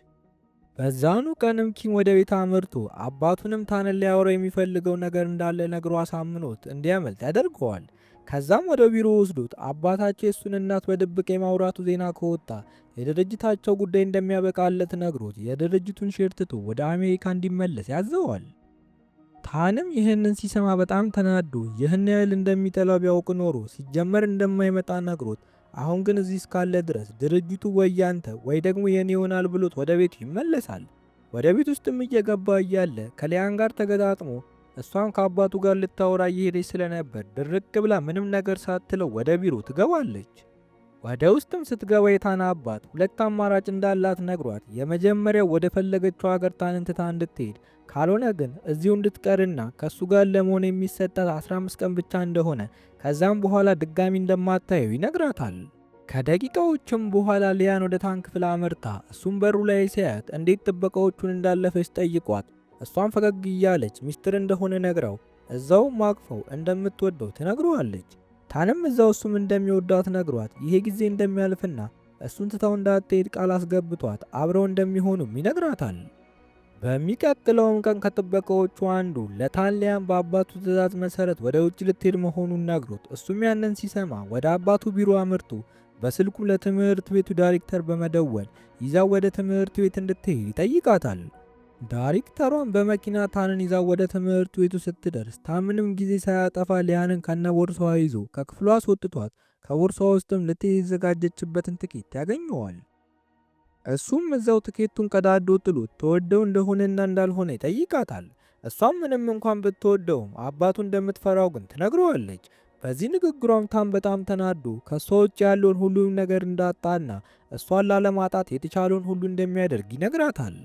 በዛኑ ቀንም ኪም ወደ ቤት አምርቶ አባቱንም ታንን ሊያወራው የሚፈልገው ነገር እንዳለ ነግሮ አሳምኖት እንዲያመልጥ ያደርገዋል። ከዛም ወደ ቢሮ ወስዶት አባታቸው የሱን እናት በድብቅ የማውራቱ ዜና ከወጣ የድርጅታቸው ጉዳይ እንደሚያበቃለት ነግሮት የድርጅቱን ሼር ትቶ ወደ አሜሪካ እንዲመለስ ያዘዋል። ታንም ይህንን ሲሰማ በጣም ተናዶ ይህን ያህል እንደሚጠላው ቢያውቅ ኖሮ ሲጀመር እንደማይመጣ ነግሮት አሁን ግን እዚህ እስካለ ድረስ ድርጅቱ ወይ ያንተ ወይ ደግሞ የኔ ይሆናል ብሎት ወደ ቤቱ ይመለሳል። ወደ ቤት ውስጥም እየገባ እያለ ከሊያን ጋር ተገጣጥሞ እሷም ከአባቱ ጋር ልታወራ እየሄደች ስለነበር ድርቅ ብላ ምንም ነገር ሳትለው ወደ ቢሮ ትገባለች። ወደ ውስጥም ስትገባ የታን አባት ሁለት አማራጭ እንዳላት ነግሯት የመጀመሪያው ወደ ፈለገችው ሀገር ታንን ትታ እንድትሄድ ካልሆነ ግን እዚሁ እንድትቀርና ከሱ ጋር ለመሆን የሚሰጣት 15 ቀን ብቻ እንደሆነ ከዛም በኋላ ድጋሚ እንደማታየው ይነግራታል። ከደቂቃዎችም በኋላ ሊያን ወደ ታን ክፍል አመርታ እሱም በሩ ላይ ሲያያት እንዴት ጥበቃዎቹን እንዳለፈች ጠይቋት እሷም ፈገግ እያለች ሚስጥር እንደሆነ ነግራው እዛውም አቅፈው እንደምትወደው ትነግረዋለች። ታንም እዛው እሱም እንደሚወዳት ነግሯት ይሄ ጊዜ እንደሚያልፍና እሱን ትታው እንዳትሄድ ቃል አስገብቷት አብረው እንደሚሆኑም ይነግራታል። በሚቀጥለውም ቀን ከጥበቃዎቹ አንዱ ለታን ሊያን በአባቱ ትዕዛዝ መሰረት ወደ ውጭ ልትሄድ መሆኑን ነግሮት እሱም ያንን ሲሰማ ወደ አባቱ ቢሮ አምርቶ በስልኩ ለትምህርት ቤቱ ዳይሬክተር በመደወል ይዛው ወደ ትምህርት ቤት እንድትሄድ ይጠይቃታል። ዳይሬክተሯን በመኪና ታንን ይዛው ወደ ትምህርት ቤቱ ስትደርስ ታን ምንም ጊዜ ሳያጠፋ ሊያንን ከነ ቦርሳዋ ይዞ ከክፍሏ አስወጥቷት ከቦርሳዋ ውስጥም ልትሄድ የተዘጋጀችበትን ትኬት ያገኘዋል። እሱም እዛው ትኬቱን ቀዳዶ ጥሎት ተወደው እንደሆነና እንዳልሆነ ይጠይቃታል። እሷም ምንም እንኳን ብትወደውም አባቱ እንደምትፈራው ግን ትነግረዋለች። በዚህ ንግግሯም ታን በጣም ተናዶ ከሷ ውጭ ያለውን ሁሉም ነገር እንዳጣና እሷን ላለማጣት የተቻለውን ሁሉ እንደሚያደርግ ይነግራታል።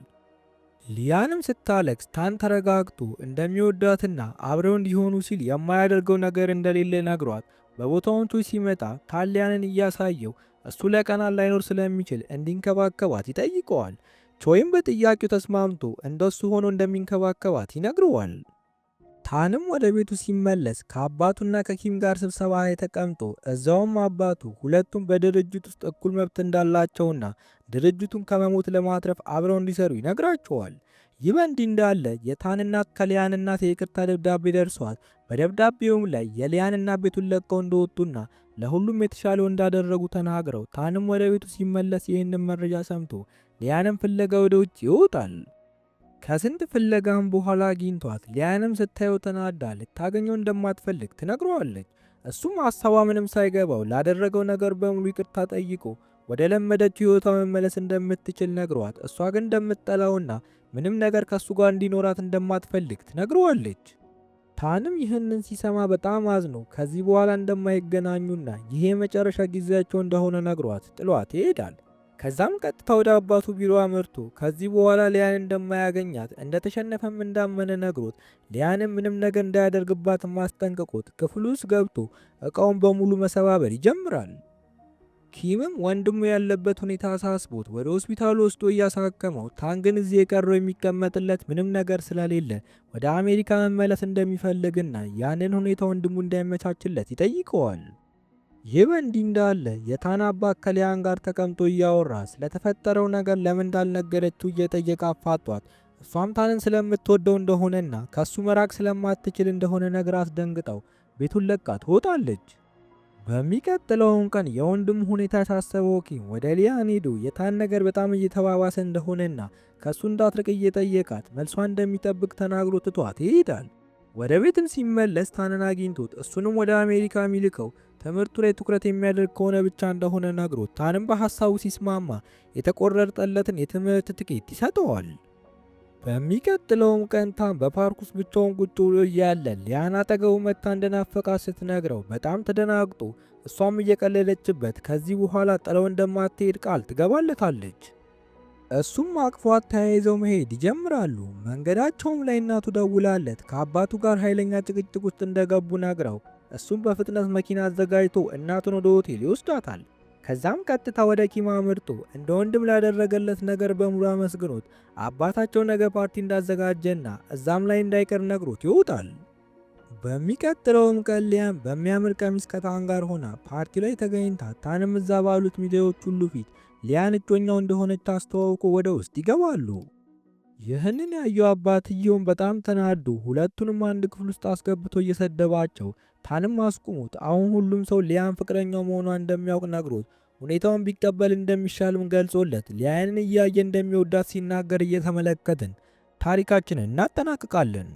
ሊያንም ስታለቅስ ታን ተረጋግቶ እንደሚወዳትና አብረው እንዲሆኑ ሲል የማያደርገው ነገር እንደሌለ ነግሯት በቦታዎቹ ሲመጣ ታን ሊያንን እያሳየው እሱ ለቀናት ላይኖር ስለሚችል እንዲንከባከባት ይጠይቀዋል። ቾይም በጥያቄው ተስማምቶ እንደሱ ሆኖ እንደሚንከባከባት ይነግረዋል። ታንም ወደ ቤቱ ሲመለስ ከአባቱና ከኪም ጋር ስብሰባ ላይ ተቀምጦ እዛውም አባቱ ሁለቱም በድርጅት ውስጥ እኩል መብት እንዳላቸውና ድርጅቱን ከመሞት ለማትረፍ አብረው እንዲሰሩ ይነግራቸዋል። ይህ በእንዲህ እንዳለ የታን እናት ከሊያን እናት የይቅርታ ደብዳቤ ደርሷት በደብዳቤውም ላይ የሊያን እናት ቤቱን ለቀው እንደወጡና ለሁሉም የተሻለው እንዳደረጉ ተናግረው ታንም ወደ ቤቱ ሲመለስ ይህንን መረጃ ሰምቶ ሊያንም ፍለጋ ወደ ውጭ ይወጣል። ከስንት ፍለጋም በኋላ አግኝቷት ሊያንም ስታየው ተናዳ ልታገኘው እንደማትፈልግ ትነግረዋለች። እሱም ሀሳቧ ምንም ሳይገባው ላደረገው ነገር በሙሉ ይቅርታ ጠይቆ ወደ ለመደችው ህይወቷ መመለስ እንደምትችል ነግሯት እሷ ግን እንደምትጠላውና ምንም ነገር ከሱ ጋር እንዲኖራት እንደማትፈልግ ትነግረዋለች። ታንም ይህንን ሲሰማ በጣም አዝኖ ከዚህ በኋላ እንደማይገናኙና ይሄ የመጨረሻ ጊዜያቸው እንደሆነ ነግሯት ጥሏት ይሄዳል። ከዛም ቀጥታ ወደ አባቱ ቢሮ አምርቶ ከዚህ በኋላ ሊያን እንደማያገኛት እንደተሸነፈም እንዳመነ ነግሮት ሊያንም ምንም ነገር እንዳያደርግባት ማስጠንቅቆት ክፍሉ ውስጥ ገብቶ እቃውን በሙሉ መሰባበር ይጀምራል። ኪምም ወንድሙ ያለበት ሁኔታ አሳስቦት ወደ ሆስፒታሉ ወስዶ እያሳከመው ታን ግን እዚህ የቀረው የሚቀመጥለት ምንም ነገር ስለሌለ ወደ አሜሪካ መመለስ እንደሚፈልግና ያንን ሁኔታ ወንድሙ እንዳይመቻችለት ይጠይቀዋል። ይህ በእንዲህ እንዳለ የታን አባት ከሊያን ጋር ተቀምጦ እያወራ ስለተፈጠረው ነገር ለምን እንዳልነገረችው እየጠየቀ አፋጧት። እሷም ታንን ስለምትወደው እንደሆነና ከሱ መራቅ ስለማትችል እንደሆነ ነገር አስደንግጠው ቤቱን ለቃ ትወጣለች። በሚቀጥለውን ቀን የወንድሙ ሁኔታ ያሳሰበው ኪም ወደ ሊያን ሄዶ የታን ነገር በጣም እየተባባሰ እንደሆነና ከሱ እንዳትርቅ እየጠየቃት መልሷ እንደሚጠብቅ ተናግሮ ትቷት ይሄዳል። ወደ ቤትም ሲመለስ ታንን አግኝቶት እሱንም ወደ አሜሪካ የሚልከው ትምህርቱ ላይ ትኩረት የሚያደርግ ከሆነ ብቻ እንደሆነ ነግሮት ታንም በሐሳቡ ሲስማማ የተቆረጠለትን የትምህርት ትኬት ይሰጠዋል። በሚቀጥለውም ቀን ታን በፓርክ ውስጥ ብቻውን ቁጭ ብሎ እያለ ሊያን አጠገቡ መታ እንደናፈቃት ስትነግረው በጣም ተደናግጦ እሷም እየቀለለችበት ከዚህ በኋላ ጥለው እንደማትሄድ ቃል ትገባለታለች። እሱም አቅፏት ተያይዘው መሄድ ይጀምራሉ። መንገዳቸውም ላይ እናቱ ደውላለት ከአባቱ ጋር ኃይለኛ ጭቅጭቅ ውስጥ እንደገቡ ነግረው እሱም በፍጥነት መኪና አዘጋጅቶ እናቱን ወደ ሆቴል ይወስዳታል። ከዛም ቀጥታ ወደ ኪም አምርቶ እንደ ወንድም ላደረገለት ነገር በሙሉ አመስግኖት አባታቸው ነገ ፓርቲ እንዳዘጋጀና እዛም ላይ እንዳይቀር ነግሮት ይወጣል። በሚቀጥለውም ቀን ሊያን በሚያምር ቀሚስ ከታን ጋር ሆና ፓርቲ ላይ ተገኝታ ታንም እዛ ባሉት ሚዲያዎች ሁሉ ፊት ሊያን እጮኛው እንደሆነች አስተዋውቆ ወደ ውስጥ ይገባሉ። ይህንን ያየው አባትየውን በጣም ተናዶ ሁለቱንም አንድ ክፍል ውስጥ አስገብቶ እየሰደባቸው ታንም አስቁሙት አሁን ሁሉም ሰው ሊያን ፍቅረኛው መሆኗን እንደሚያውቅ ነግሮት ሁኔታውን ቢቀበል እንደሚሻልም ገልጾለት ሊያንን እያየ እንደሚወዳት ሲናገር እየተመለከትን ታሪካችንን እናጠናቅቃለን።